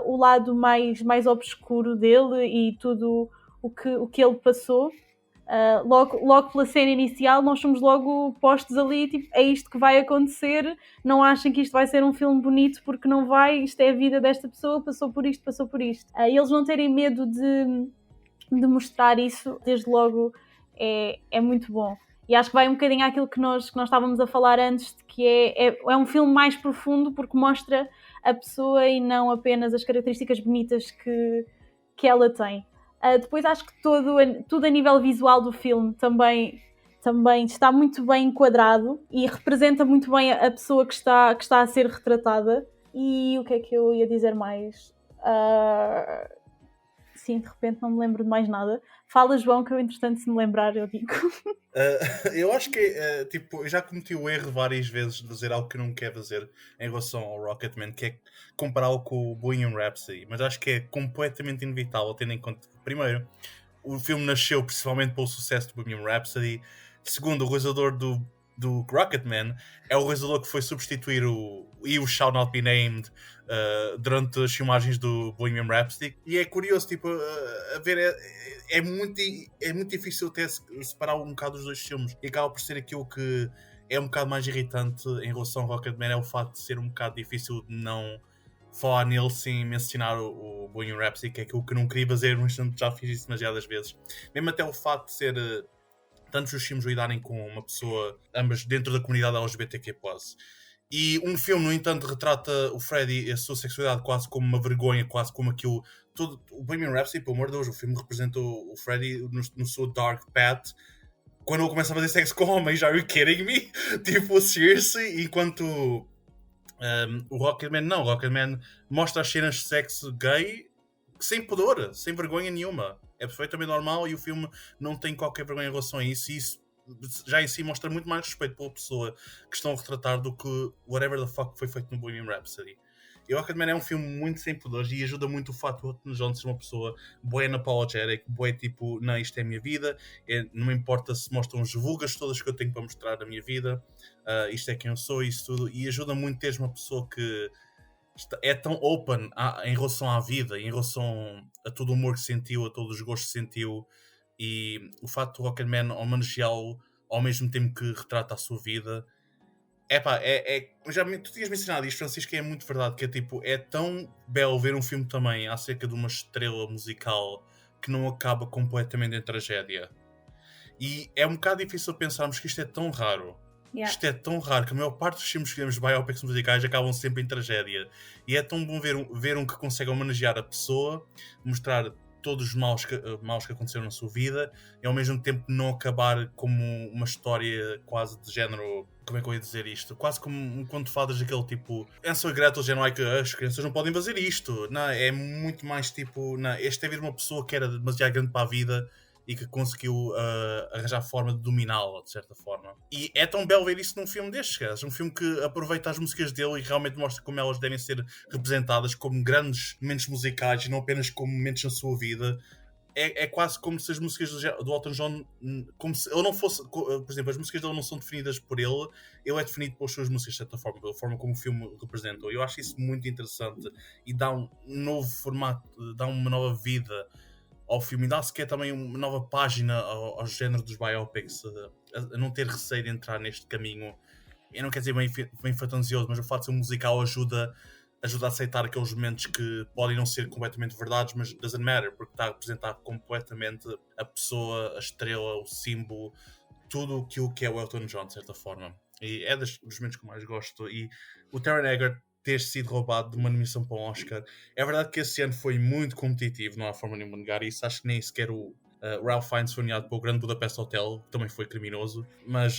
o lado mais obscuro dele e tudo o que ele passou. Logo pela cena inicial nós somos logo postos ali, tipo, é isto que vai acontecer, não achem que isto vai ser um filme bonito porque não vai, isto é a vida desta pessoa, passou por isto. Eles não terem medo de mostrar isso desde logo é muito bom. E acho que vai um bocadinho àquilo que nós estávamos a falar antes, de que é um filme mais profundo porque mostra a pessoa e não apenas as características bonitas que ela tem. Depois acho que tudo a nível visual do filme também está muito bem enquadrado e representa muito bem a pessoa que está a ser retratada. E o que é que eu ia dizer mais? Sim, de repente não me lembro de mais nada. Fala, João, que eu, entretanto, se me lembrar, eu digo. Eu acho que tipo, eu já cometi o erro várias vezes de fazer algo que eu não quero fazer em relação ao Rocketman, que é compará-lo com o Bohemian Rhapsody, mas acho que é completamente inevitável, tendo em conta que, primeiro, o filme nasceu principalmente pelo sucesso do Bohemian Rhapsody. Segundo, o realizador do Rocketman é o realizador que foi substituir o Shall Not Be Named durante as filmagens do Bohemian Rhapsody. E é curioso, tipo, a ver, é muito difícil até separar um bocado os dois filmes. E acaba por ser aquilo que é um bocado mais irritante em relação ao Rocketman, é o facto de ser um bocado difícil de não falar nele sem mencionar o Bohemian Rhapsody, que é aquilo que eu não queria fazer, mas já fiz isso demasiadas vezes. Mesmo até o facto de ser tantos os filmes lidarem com uma pessoa, ambas dentro da comunidade LGBTQ+. E um filme, no entanto, retrata o Freddie e a sua sexualidade quase como uma vergonha, quase como aquilo... O Bohemian Rhapsody, pelo amor de Deus, o filme representa o Freddie no seu dark path, quando ele começa a fazer sexo com homens. Are you kidding me? Tipo, seriously? Enquanto o Rocketman não. O Rocketman mostra as cenas de sexo gay sem pudor, sem vergonha nenhuma. É perfeitamente normal e o filme não tem qualquer vergonha em relação a isso. E isso já em si mostra muito mais respeito pela pessoa que estão a retratar do que whatever the fuck foi feito no Bohemian Rhapsody. E o Rocketman é um filme muito sem pudores e ajuda muito o facto de Elton John ser uma pessoa bué unapologetic, bué tipo, não, isto é a minha vida, não me importa se mostram as vulgas todas que eu tenho para mostrar da minha vida, isto é quem eu sou, isso tudo, e ajuda muito ter uma pessoa que é tão open em relação à vida, em relação a todo o humor que sentiu, a todos os gostos que sentiu, e o facto do Rocketman homenageá-lo ao mesmo tempo que retrata a sua vida. Tu tinhas mencionado isto, Francisco, é muito verdade, que é tipo, é tão belo ver um filme também acerca de uma estrela musical que não acaba completamente em tragédia. E é um bocado difícil pensarmos que isto é tão raro. Yeah. Isto é tão raro que a maior parte dos filmes que vemos de biopics musicais acabam sempre em tragédia. E é tão bom ver um que consegue homenagear a pessoa, mostrar todos os maus que aconteceram na sua vida e ao mesmo tempo não acabar como uma história quase de género, como é que eu ia dizer isto? Quase como um conto de fadas daquele tipo Hansel e Gretel, género, que as crianças não podem fazer isto. Não, é muito mais tipo, não, este é ver uma pessoa que era demasiado grande para a vida e que conseguiu arranjar forma de dominá-la, de certa forma. E é tão belo ver isso num filme destes, caras. Um filme que aproveita as músicas dele e realmente mostra como elas devem ser representadas como grandes momentos musicais e não apenas como momentos na sua vida. É quase como se as músicas do Elton John, como se ele não fosse, por exemplo, as músicas dele não são definidas por ele é definido pelas suas músicas, de certa forma, pela forma como o filme representa. Eu acho isso muito interessante e dá um novo formato, dá uma nova vida ao filme e dá sequer também uma nova página ao género dos biopics, a não ter receio de entrar neste caminho. Eu não quero dizer bem fantasioso, mas o fato de ser um musical ajuda a aceitar aqueles momentos que podem não ser completamente verdades, mas doesn't matter, porque está a representar completamente a pessoa, a estrela, o símbolo, tudo aquilo que é o Elton John, de certa forma. E é dos momentos que eu mais gosto. E o Taron Egerton ter sido roubado de uma nomeação para o Oscar. É verdade que esse ano foi muito competitivo, não há forma nenhuma de negar isso. Acho que nem sequer o Ralph Fiennes foi nomeado para o Grande Budapest Hotel, que também foi criminoso, mas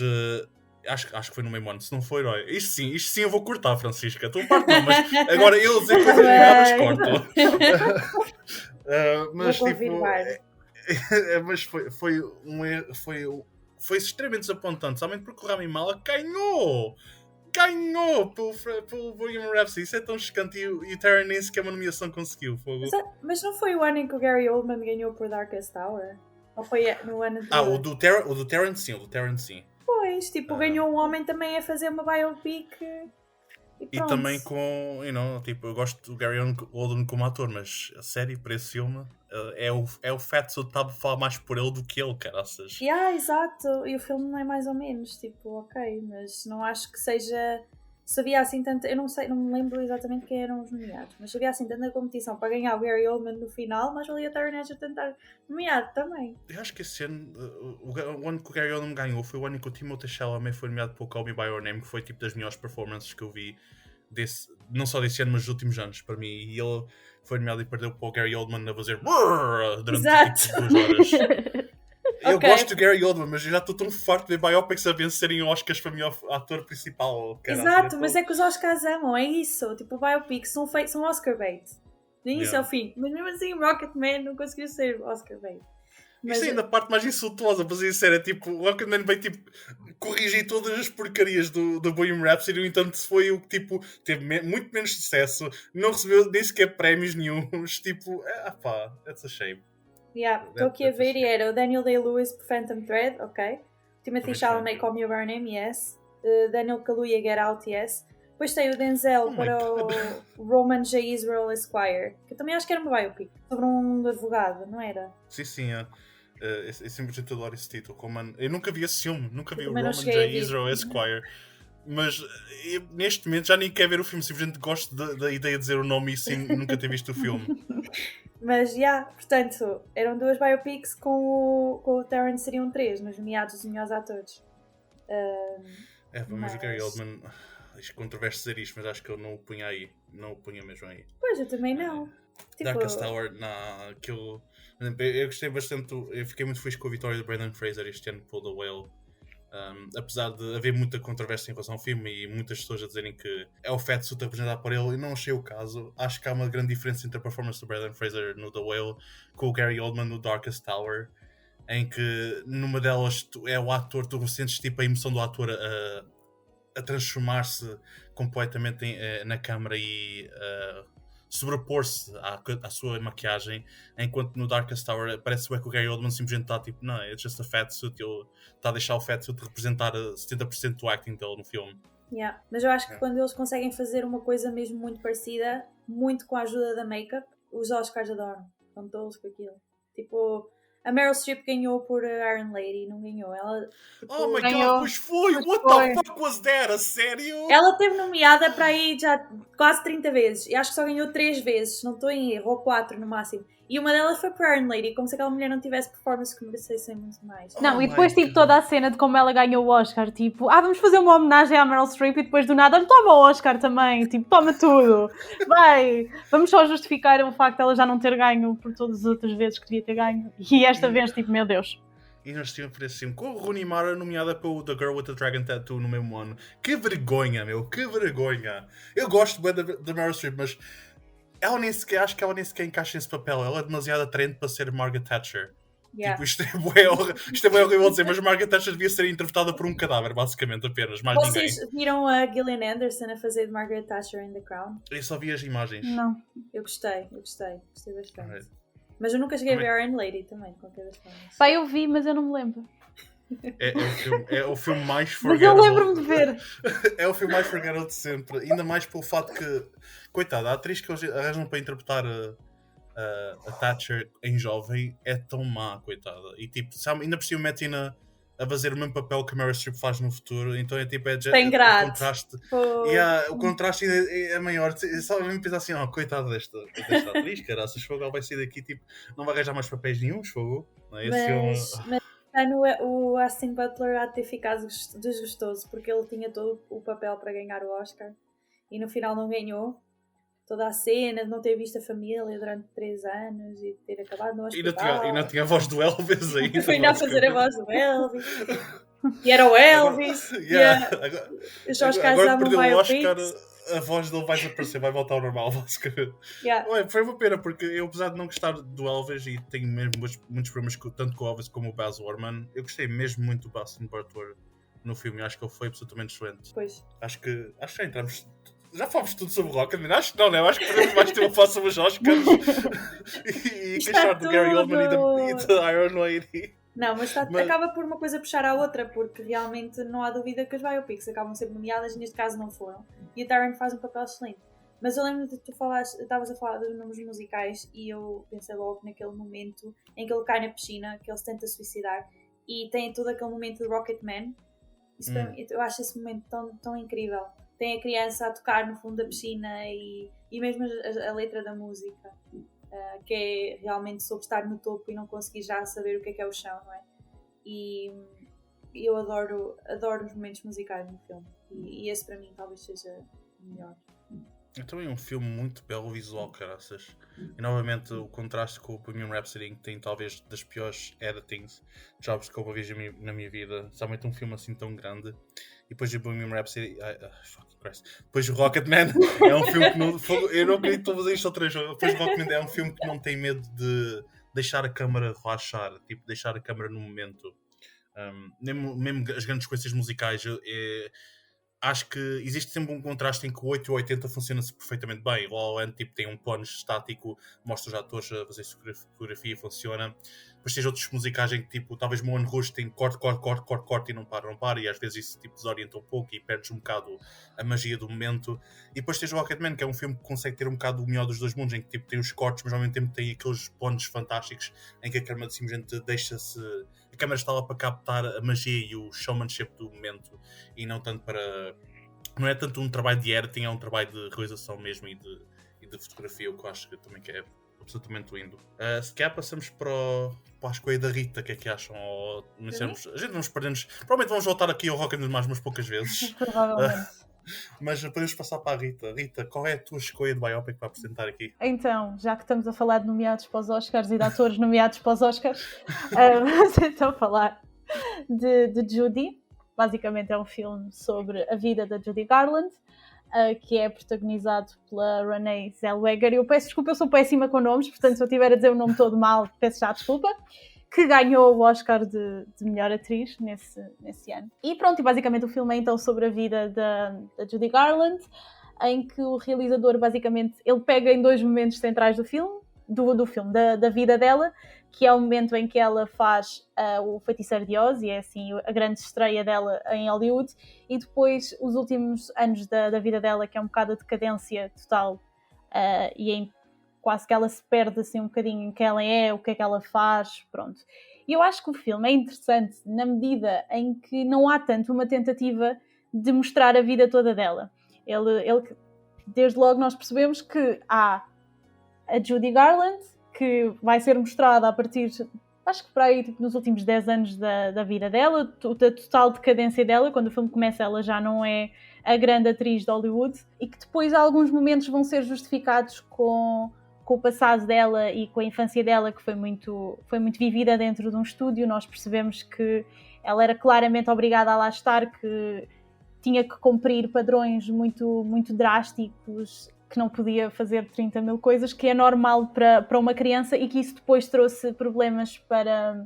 acho que foi no mesmo ano. Se não foi, olha, isto sim eu vou cortar, Francisca. Tu parte não, mas agora eu dizer coisas erradas corto. Mas vou tipo, mas foi um erro, foi extremamente desapontante, somente porque o Rami Malek ganhou. ganhou pelo Bohemian Rhapsody. Isso é tão chocante e o Taron nem sequer uma nomeação conseguiu. Mas não foi o ano em que o Gary Oldman ganhou por Darkest Tower? Ou foi no ano de... O do Taron sim. Pois, tipo, ganhou um homem também a fazer uma biopic e também com, tipo, eu gosto do Gary Oldman como ator, mas a série para esse filme é o Fatso que está a falar mais por ele do que ele, caraças. Exato, e o filme não é mais ou menos, tipo, ok, mas não acho que seja... Se havia assim tanto, eu não sei, não me lembro exatamente quem eram os nomeados, mas se havia assim tanta competição para ganhar o Gary Oldman no final, mas valia a Taron Egerton tentar nomeado também. Eu acho que esse ano, o ano que o Gary Oldman ganhou foi o ano em que o Timothée Chalamet foi nomeado pelo Call Me By Your Name, que foi tipo das melhores performances que eu vi, não só desse ano, mas dos últimos anos, para mim, e ele foi nomeado e perdeu para o Gary Oldman a fazer durante tipo 2 horas. Eu gosto do Gary Oldman, mas eu já estou tão farto de ver biopics a vencerem Oscars para melhor ator principal. Exato, mas é que os Oscars amam, é isso. Tipo, biopics são Oscar bait. Do início ao fim. Mas mesmo assim, Rocketman não conseguiu ser Oscar bait. Mas... Isso é ainda a parte mais insultuosa, para ser sincero. É tipo, o Rocketman veio tipo, corrigir todas as porcarias do Bohemian Rhapsody. No entanto, foi o que tipo, teve muito menos sucesso, não recebeu nem sequer prémios nenhuns. Tipo, that's a shame. Estou aqui a ver e era o Daniel Day-Lewis por Phantom Thread, ok. Timothy Chalamet, Call Me By Your Name, yes. Daniel Kaluuya, Get Out, yes. Depois tem o Denzel para o Roman J. Israel Esquire, que eu também acho que era uma biopic, sobre um advogado, não era? Sim, eu simplesmente adoro esse título. Eu nunca vi esse filme, nunca vi o Roman J. Israel Esquire. Mas neste momento já nem quero ver o filme, simplesmente gosto da ideia de dizer o nome e sim nunca ter visto o filme. Mas portanto, eram 2 biopics com o Taron, seriam 3 nos nomeados dos melhores atores. Mas o Gary Oldman, acho controverso dizer isto, mas acho que eu não o punha aí, não o punha mesmo aí. Pois, eu também não. Darkest Tower, eu gostei bastante, eu fiquei muito feliz com a vitória do Brendan Fraser este ano pelo The Whale. Apesar de haver muita controvérsia em relação ao filme e muitas pessoas a dizerem que é o Fatsuit representado por ele, eu não achei o caso. Acho que há uma grande diferença entre a performance do Brendan Fraser no The Whale com o Gary Oldman no Darkest Tower, em que numa delas é o ator, tu sentes tipo a emoção do ator a transformar-se completamente na câmara e sobrepor-se à sua maquiagem, enquanto no Darkest Tower parece que o Gary Oldman simplesmente está tipo, não, it's just a fatsuit, ele está a deixar o fatsuit representar 70% do acting dele no filme. Mas eu acho que quando eles conseguem fazer uma coisa mesmo muito parecida, muito com a ajuda da make-up, os Oscars adoram, estão todos com aquilo. Tipo, a Meryl Streep ganhou por Iron Lady, não ganhou. Ela, tipo, oh my god, pois foi! What the fuck was that? A sério? Ela esteve nomeada para aí já quase 30 vezes. E acho que só ganhou 3 vezes, não estou em erro, ou 4 no máximo. E uma delas foi para Iron Lady, como se aquela mulher não tivesse performance que merecessem muito mais. Não, e depois tipo toda a cena de como ela ganhou o Oscar, tipo, vamos fazer uma homenagem à Meryl Streep e depois do nada, olha, toma o Oscar também, tipo, toma tudo. Vai, vamos só justificar o facto de ela já não ter ganho por todas as outras vezes que devia ter ganho. E esta vez, tipo, meu Deus. E nós tínhamos por assim, com o Rooney Mara nomeada para o The Girl with the Dragon Tattoo no mesmo ano. Que vergonha, meu, que vergonha. Eu gosto bem da Meryl Streep, mas acho que ela nem sequer encaixa nesse papel. Ela é demasiado atraente para ser Margaret Thatcher. Tipo, isto é bem horrível dizer, mas Margaret Thatcher devia ser interpretada por um cadáver, basicamente, apenas, mais ninguém. Vocês viram a Gillian Anderson a fazer de Margaret Thatcher in The Crown? Eu só vi as imagens. Não. Eu gostei bastante. Right. Mas eu nunca cheguei a ver Iron Lady também, de qualquer das formas. Pá, eu vi, mas eu não me lembro. É o filme mais forgettable. Mas eu lembro-me de ver. É o filme mais forgettable de sempre. Ainda mais pelo fato que, coitada, a atriz que eles arranjam para interpretar a Thatcher em jovem é tão má, coitada. E tipo, sabe, ainda por cima metem-na a fazer o mesmo papel que a Meryl Streep faz no futuro. Então é tipo, o contraste. O contraste é maior. Só mesmo pensar assim, coitada desta atriz, caraças, fogo, ela vai sair daqui, tipo, não vai arranjar mais papéis nenhuns, fogo. Mas o Austin Butler há de ter ficado desgostoso porque ele tinha todo o papel para ganhar o Oscar e no final não ganhou. Toda a cena de não ter visto a família durante 3 anos e de ter acabado no hospital. E não tinha a voz do Elvis ainda. Foi ainda a fazer a voz do Elvis. E era o Elvis. Os Oscars agora perdeu o Oscar, a voz dele vai desaparecer, vai voltar ao normal. Foi uma pena, porque eu, apesar de não gostar do Elvis, e tenho mesmo muitos problemas tanto com o Elvis como o Baz Luhrmann, eu gostei mesmo muito do Austin Butler no filme. Acho que ele foi absolutamente excelente. Pois. Acho que já entramos. Já falamos tudo sobre o Rocketman? Acho que não, né? Acho que podemos mais ter uma falar sobre os Oscars e queixar do Gary Oldman e da Iron Lady. Não, mas acaba por uma coisa puxar à outra, porque realmente não há dúvida que as biopics acabam sempre nomeadas e neste caso não foram. E a Darren faz um papel excelente. Mas eu lembro de tu estavas a falar dos números musicais e eu pensei logo naquele momento em que ele cai na piscina, que ele se tenta suicidar e tem todo aquele momento de Rocketman. Isso para mim, eu acho esse momento tão incrível. Tem a criança a tocar no fundo da piscina e mesmo a letra da música, que é realmente sobre estar no topo e não conseguir já saber o que é o chão, não é? E eu adoro os momentos musicais no filme e esse para mim talvez seja o melhor. É também um filme muito belo visual, caraças. E novamente o contraste com o Bohemian Rhapsody, que tem talvez das piores editing jobs que eu vi na minha vida. Somente um filme assim tão grande. E depois o Bohemian Rhapsody... fucking Christ. Depois o Rocketman é um filme que não... Eu não acredito que estou a fazer isto outra vez. Depois o Rocketman é um filme que não tem medo de deixar a câmara relaxar. Tipo, deixar a câmara no momento. Mesmo as grandes coisas musicais... Acho que existe sempre um contraste em que o 8 e o 80 funciona-se perfeitamente bem. O La La Land tipo, tem um plano estático, mostra os atores a fazer fotografia, funciona. Depois tens outros musicais em que tipo, talvez Moulin Rouge tem corte e não para. E às vezes isso tipo, desorienta um pouco e perdes um bocado a magia do momento. E depois tens o Rocketman, que é um filme que consegue ter um bocado o melhor dos dois mundos, em que tipo, tem os cortes, mas ao mesmo tempo tem aqueles planos fantásticos em que a câmera de cima deixa-se... A câmera está lá para captar a magia e o showmanship do momento e não tanto para... Não é tanto um trabalho de editing, é um trabalho de realização mesmo e de fotografia, o que eu acho que também é absolutamente lindo. Se calhar passamos para a escolha da Rita, o que é que acham? A gente vamos perdendo... Provavelmente vamos voltar aqui ao Rocketman mais umas poucas vezes. Provavelmente. Mas podemos passar para a Rita. Rita, qual é a tua escolha de biopic para apresentar aqui? Então, já que estamos a falar de nomeados para os Oscars e de atores nomeados para os Oscars, vamos então falar de Judy. Basicamente é um filme sobre a vida da Judy Garland, que é protagonizado pela Renée Zellweger. Eu peço desculpa, eu sou péssima com nomes, portanto se eu estiver a dizer o nome todo mal, peço já desculpa. Que ganhou o Oscar de melhor atriz nesse ano. E pronto, e basicamente o filme é então sobre a vida da Judy Garland, em que o realizador basicamente, ele pega em dois momentos centrais do filme, da vida dela, que é o momento em que ela faz o Feiticeiro de Oz, e é assim a grande estreia dela em Hollywood, e depois os últimos anos da vida dela, que é um bocado a decadência total, e em quase que ela se perde assim um bocadinho em quem ela é, o que é que ela faz, pronto. E eu acho que o filme é interessante na medida em que não há tanto uma tentativa de mostrar a vida toda dela. Ele desde logo nós percebemos que há a Judy Garland, que vai ser mostrada a partir, acho que por aí, tipo, nos últimos 10 anos da vida dela, da total decadência dela. Quando o filme começa, ela já não é a grande atriz de Hollywood, e que depois alguns momentos vão ser justificados com o passado dela e com a infância dela, que foi muito vivida dentro de um estúdio. Nós percebemos que ela era claramente obrigada a lá estar, que tinha que cumprir padrões muito, muito drásticos, que não podia fazer 30 mil coisas, que é normal para uma criança, e que isso depois trouxe problemas para...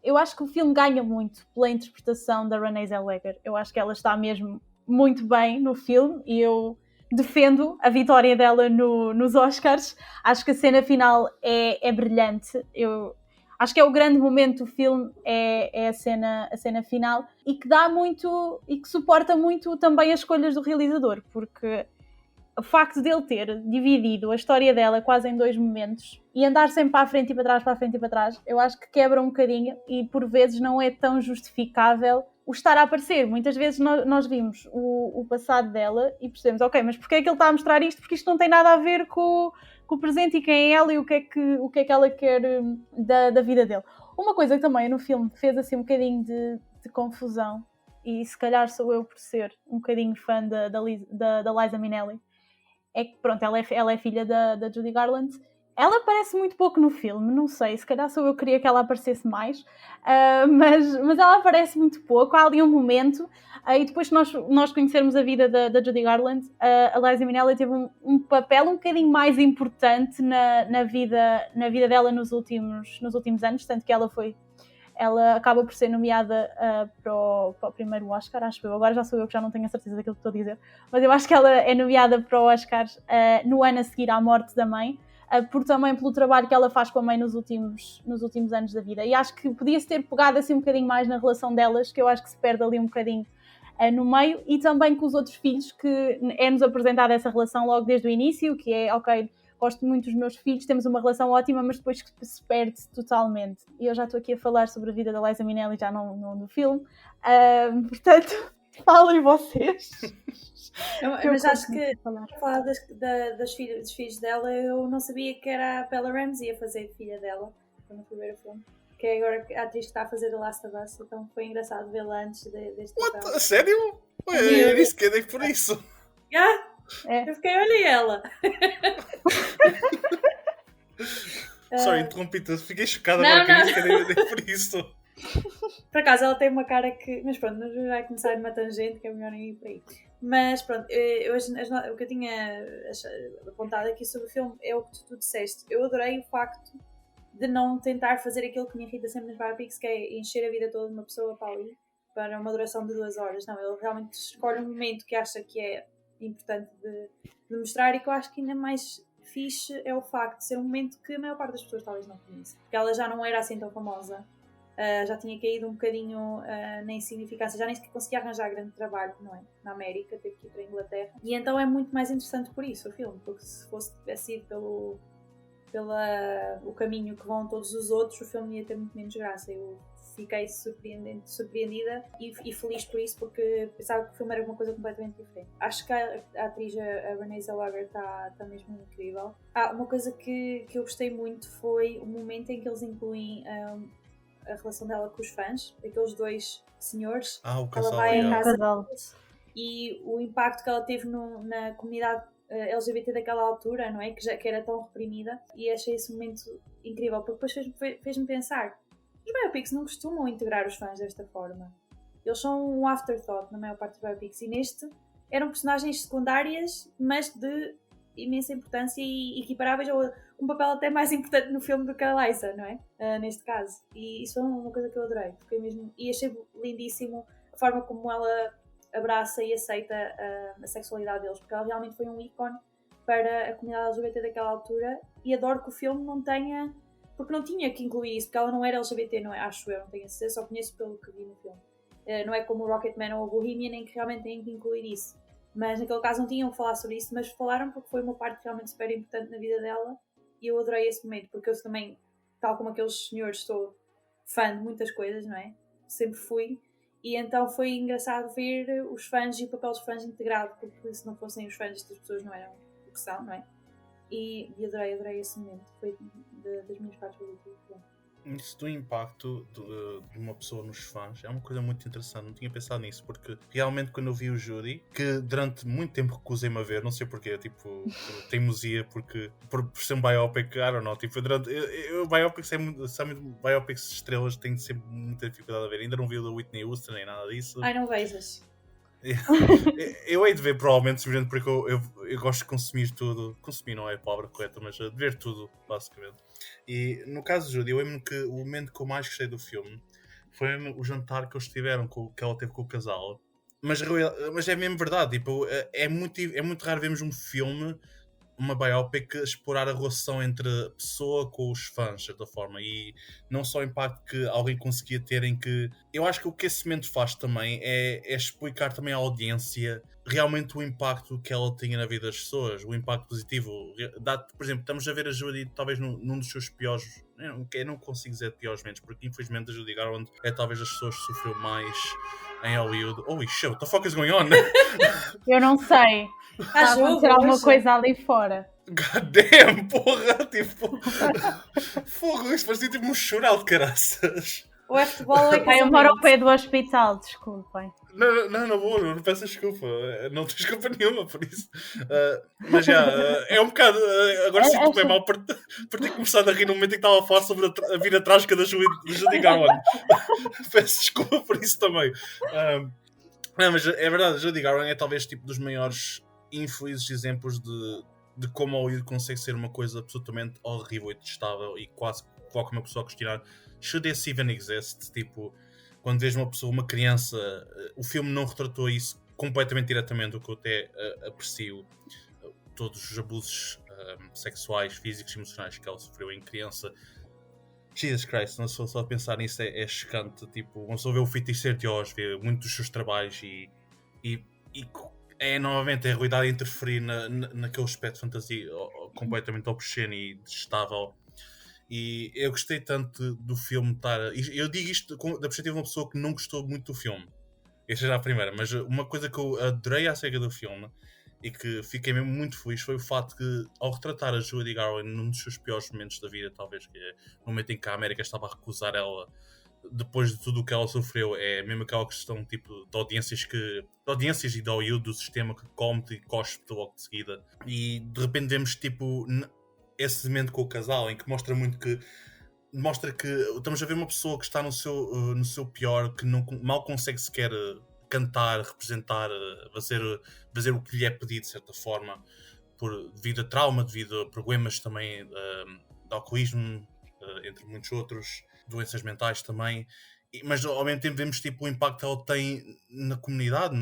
eu acho que o filme ganha muito pela interpretação da Renée Zellweger. Eu acho que ela está mesmo muito bem no filme, e eu defendo a vitória dela nos Oscars. Acho que a cena final é brilhante. Eu acho que é o grande momento do filme, é a cena final, e que dá muito, e que suporta muito também as escolhas do realizador, porque o facto de ele ter dividido a história dela quase em dois momentos e andar sempre para a frente e para trás, para a frente e para trás, eu acho que quebra um bocadinho, e por vezes não é tão justificável o estar a aparecer. Muitas vezes nós vimos o passado dela e percebemos, ok, mas porquê é que ele está a mostrar isto? Porque isto não tem nada a ver com o presente e quem é ela e o que é que ela quer da vida dele. Uma coisa que também no filme fez assim um bocadinho de confusão, e se calhar sou eu por ser um bocadinho fã da Liza Minnelli, é que pronto, ela é filha da Judy Garland. Ela aparece muito pouco no filme, não sei, se calhar só eu queria que ela aparecesse mais, mas ela aparece muito pouco. Há ali um momento, e depois que nós conhecermos a vida da Judy Garland, a Liza Minnelli teve um papel um bocadinho mais importante na vida dela nos últimos anos, tanto que ela ela acaba por ser nomeada para o primeiro Oscar, acho eu. Agora já sou eu que já não tenho a certeza daquilo que estou a dizer. Mas eu acho que ela é nomeada para o Oscar no ano a seguir à morte da mãe, também pelo trabalho que ela faz com a mãe nos últimos anos da vida. E acho que podia-se ter pegado assim um bocadinho mais na relação delas, que eu acho que se perde ali um bocadinho no meio, e também com os outros filhos, que é-nos apresentada essa relação logo desde o início, que é, ok, gosto muito dos meus filhos, temos uma relação ótima, mas depois que se perde totalmente. E eu já estou aqui a falar sobre a vida da Liza Minnelli, já não do filme. Portanto, falem vocês. Mas acho que, falar dos filhos dela, eu não sabia que era a Bella Ramsey a fazer filha dela, quando fui ver o filme. Que é agora a atriz que está a fazer The Last of Us, então foi engraçado vê-la antes deste papel. Sério? Eu disse que dei por isso. Eu fiquei, olha ela. Sorry, interrompi-te, fiquei chocada agora que dei por isso. Por acaso ela tem uma cara que... Mas pronto, não vai começar numa tangente, que é melhor nem ir por aí. Mas pronto, o que eu tinha apontado aqui sobre o filme é o que tu disseste. Eu adorei o facto de não tentar fazer aquilo que me irrita sempre nos biopics, que é encher a vida toda de uma pessoa para ali, para uma duração de 2 horas. Não, ele realmente escolhe um momento que acha que é importante de mostrar, e que eu acho que ainda mais fixe é o facto de ser um momento que a maior parte das pessoas talvez não conheça. Porque ela já não era assim tão famosa, já tinha caído um bocadinho na insignificância, já nem sequer conseguia arranjar grande trabalho, não é? Na América, teve que ir para a Inglaterra. E então é muito mais interessante por isso o filme, porque se tivesse ido pelo caminho que vão todos os outros, o filme ia ter muito menos graça. Eu fiquei surpreendida e feliz por isso, porque pensava que o filme era uma coisa completamente diferente. Acho que a atriz, a Renée Zellweger, está mesmo incrível. Uma coisa que eu gostei muito foi o momento em que eles incluem a relação dela com os fãs, aqueles 2 senhores. O casal, ela vai à casa deles, e o impacto que ela teve na comunidade LGBT daquela altura, não é? Que era tão reprimida, e achei esse momento incrível, porque depois fez-me pensar, os biopics não costumam integrar os fãs desta forma. Eles são um afterthought na maior parte dos biopics, e neste eram personagens secundárias, mas de imensa importância e equiparáveis, ou um papel até mais importante no filme do que a Liza, não é? Neste caso. E isso foi uma coisa que eu adorei. E achei lindíssimo a forma como ela abraça e aceita a sexualidade deles, porque ela realmente foi um ícone para a comunidade LGBT daquela altura, e adoro que o filme não tenha, porque não tinha que incluir isso, porque ela não era LGBT, não é? Acho eu, não tenho certeza, só conheço pelo que vi no filme. Não é como o Rocketman ou o Bohemian, em que realmente têm que incluir isso. Mas naquele caso não tinham que falar sobre isso, mas falaram porque foi uma parte realmente super importante na vida dela, e eu adorei esse momento, porque eu também, tal como aqueles senhores, sou fã de muitas coisas, não é? Sempre fui. E então foi engraçado ver os fãs e o papel dos fãs integrado, porque se não fossem os fãs, estas pessoas não eram o que são, não é? E adorei esse momento. Foi das minhas partes favoritas. Isso do impacto de uma pessoa nos fãs é uma coisa muito interessante. Não tinha pensado nisso, porque realmente quando eu vi o Judy, que durante muito tempo recusei-me a ver, não sei porquê, tipo, por teimosia, porque por ser um biopic, I don't know, tipo, biopics biopics de estrelas tenho sempre muita dificuldade a ver. Ainda não vi o da Whitney Houston nem nada disso. Ai, não vejas. Eu hei de ver, provavelmente, simplesmente porque eu gosto de consumir tudo. Consumir não é a palavra correta, mas de ver tudo, basicamente. E no caso de Judy, eu lembro que o momento que eu mais gostei do filme foi o jantar que eles tiveram, que ela teve com o casal. Mas é mesmo verdade, tipo, é muito raro vermos um filme, uma biopic, explorar a relação entre a pessoa com os fãs, de certa forma, e não só o impacto que alguém conseguia ter, em que eu acho que o que esse momento faz também é explicar também à audiência realmente o impacto que ela tinha na vida das pessoas, o impacto positivo. Por exemplo, estamos a ver a Judy talvez num dos seus piores, eu não consigo dizer piores momentos, porque infelizmente a Judy Garland é talvez das pessoas que sofreu mais em Hollywood. Holy shit, what the fuck is going on? Eu não sei. Está a acontecer alguma coisa ali fora. God damn, porra! Tipo, fogo, isso parecia tipo um choral de caraças. O futebol é que eu moro ao pé do hospital, desculpem. Não vou, não peço desculpa. Não tenho desculpa nenhuma por isso. Mas já, é um bocado. Agora sinto bem mal por ter começado a rir no momento em que estava a falar sobre a vida trágica da Judy Garland. Peço desculpa por isso também. Não, mas é verdade, a Judy Garland é talvez tipo dos maiores infelizes exemplos de como a Hollywood consegue ser uma coisa absolutamente horrível e detestável e quase coloca uma pessoa a questionar: should this even exist? Tipo, quando vês uma pessoa, uma criança, o filme não retratou isso completamente diretamente, o que eu até aprecio. Todos os abusos sexuais, físicos e emocionais que ela sofreu em criança. Jesus Christ, não sou só a pensar nisso, é chocante. Tipo, uma pessoa vê o Feiticeiro de Oz, vê muitos dos seus trabalhos e é novamente a realidade interferir naquele aspecto de fantasia completamente obsceno e detestável. E eu gostei tanto do filme estar. Eu digo isto da perspectiva de uma pessoa que não gostou muito do filme. Esta já é a primeira, mas uma coisa que eu adorei acerca do filme e que fiquei mesmo muito feliz foi o facto que, ao retratar a Judy Garland num dos seus piores momentos da vida, talvez que é no momento em que a América estava a recusar ela depois de tudo o que ela sofreu, é mesmo aquela questão tipo de audiências e da OU do sistema que come e cospe logo de seguida, e de repente vemos tipo esse momento com o casal em que mostra que estamos a ver uma pessoa que está no seu pior, que não, mal consegue sequer cantar, representar, fazer o que lhe é pedido de certa forma, devido a trauma, devido a problemas também de alcoolismo, entre muitos outros, doenças mentais também, mas ao mesmo tempo vemos tipo, o impacto que ela tem na comunidade,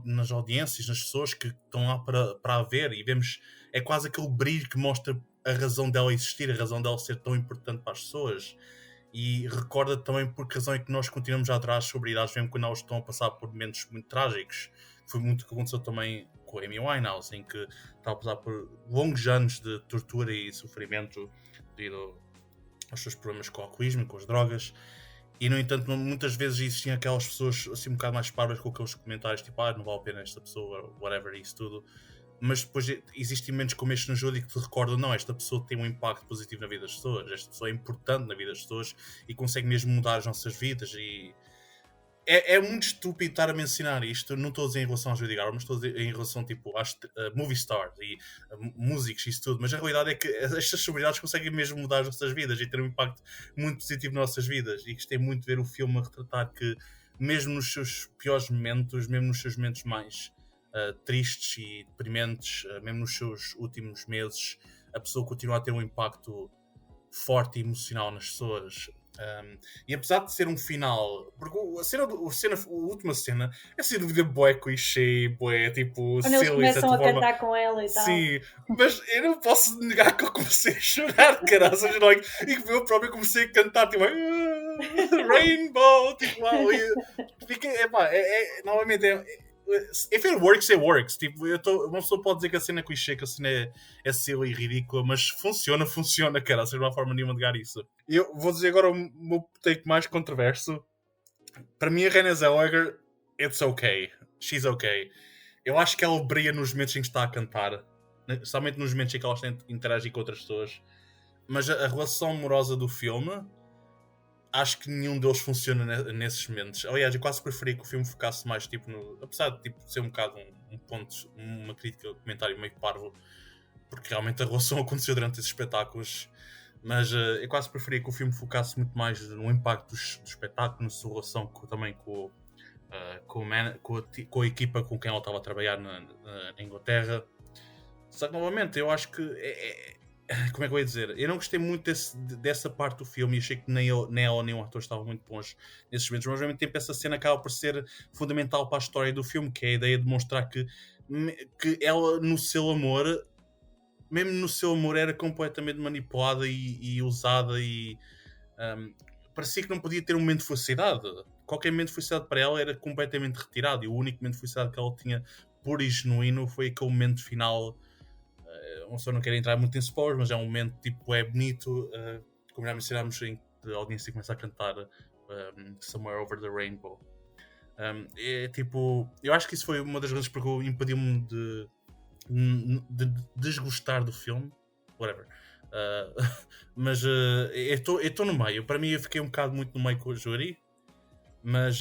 nas audiências, nas pessoas que estão lá para a ver, e vemos, é quase aquele brilho que mostra a razão dela existir, a razão dela ser tão importante para as pessoas, e recorda também por que razão é que nós continuamos a adorar as celebridades mesmo quando elas estão a passar por momentos muito trágicos. Foi muito o que aconteceu também com a Amy Winehouse, em que estava a passar por longos anos de tortura e sofrimento devido aos seus problemas com o alcoolismo, com as drogas, e no entanto muitas vezes existiam aquelas pessoas assim um bocado mais parvas com aqueles comentários tipo, não vale a pena esta pessoa, whatever, isso tudo. Mas depois existem momentos como este no Judy que te recordam, não, esta pessoa tem um impacto positivo na vida das pessoas, esta pessoa é importante na vida das pessoas e consegue mesmo mudar as nossas vidas. E é muito estúpido estar a mencionar isto, não estou a dizer em relação a Judy Garland, mas estou a dizer em relação tipo, às movie stars e músicos e isso tudo, mas a realidade é que estas celebridades conseguem mesmo mudar as nossas vidas e ter um impacto muito positivo nas nossas vidas, e gostei muito de ver o filme a retratar que mesmo nos seus piores momentos, mesmo nos seus momentos mais tristes e deprimentes, mesmo nos seus últimos meses, a pessoa continua a ter um impacto forte e emocional nas pessoas. E apesar de ser um final, porque a última cena é ser de bué clichê, bué tipo quando eles começam a cantar com ela e tal. Sim, mas eu não posso negar que eu comecei a chorar, caraças, e que eu próprio comecei a cantar tipo Rainbow, tipo, novamente if it works. Tipo, uma pessoa pode dizer que a cena é clichê, que a cena é silly e ridícula, mas funciona, cara. Seja, não há forma nenhuma de negar isso. Eu vou dizer agora o meu take mais controverso. Para mim, a Renée Zellweger, it's okay. She's okay. Eu acho que ela brilha nos momentos em que está a cantar, somente nos momentos em que ela está a interagir com outras pessoas. Mas a relação amorosa do filme, acho que nenhum deles funciona nesses momentos. Aliás, eu quase preferia que o filme focasse mais tipo apesar de tipo, ser um bocado um ponto, uma crítica, um comentário meio parvo, porque realmente a relação aconteceu durante esses espetáculos, mas eu quase preferia que o filme focasse muito mais no impacto do espetáculo, na sua relação também com a equipa com quem ela estava a trabalhar na Inglaterra. Só que novamente eu acho que como é que eu ia dizer? Eu não gostei muito dessa parte do filme e achei que nem ela nem o ator estavam muito bons nesses momentos, mas ao mesmo tempo essa cena acaba por ser fundamental para a história do filme, que é a ideia de mostrar que ela no seu amor, mesmo no seu amor, era completamente manipulada e usada, e parecia que não podia ter um momento de felicidade. Qualquer momento de felicidade para ela era completamente retirado, e o único momento de felicidade que ela tinha puro e genuíno foi aquele momento final. Uma pessoa não quer entrar muito em spoilers, mas é um momento tipo, é bonito, como já mencionámos, em que a audiência começa a cantar Somewhere Over the Rainbow. É tipo, eu acho que isso foi uma das razões porque impediu-me de desgostar do filme, whatever. Mas eu estou no meio. Para mim, eu fiquei um bocado muito no meio com a Judy, mas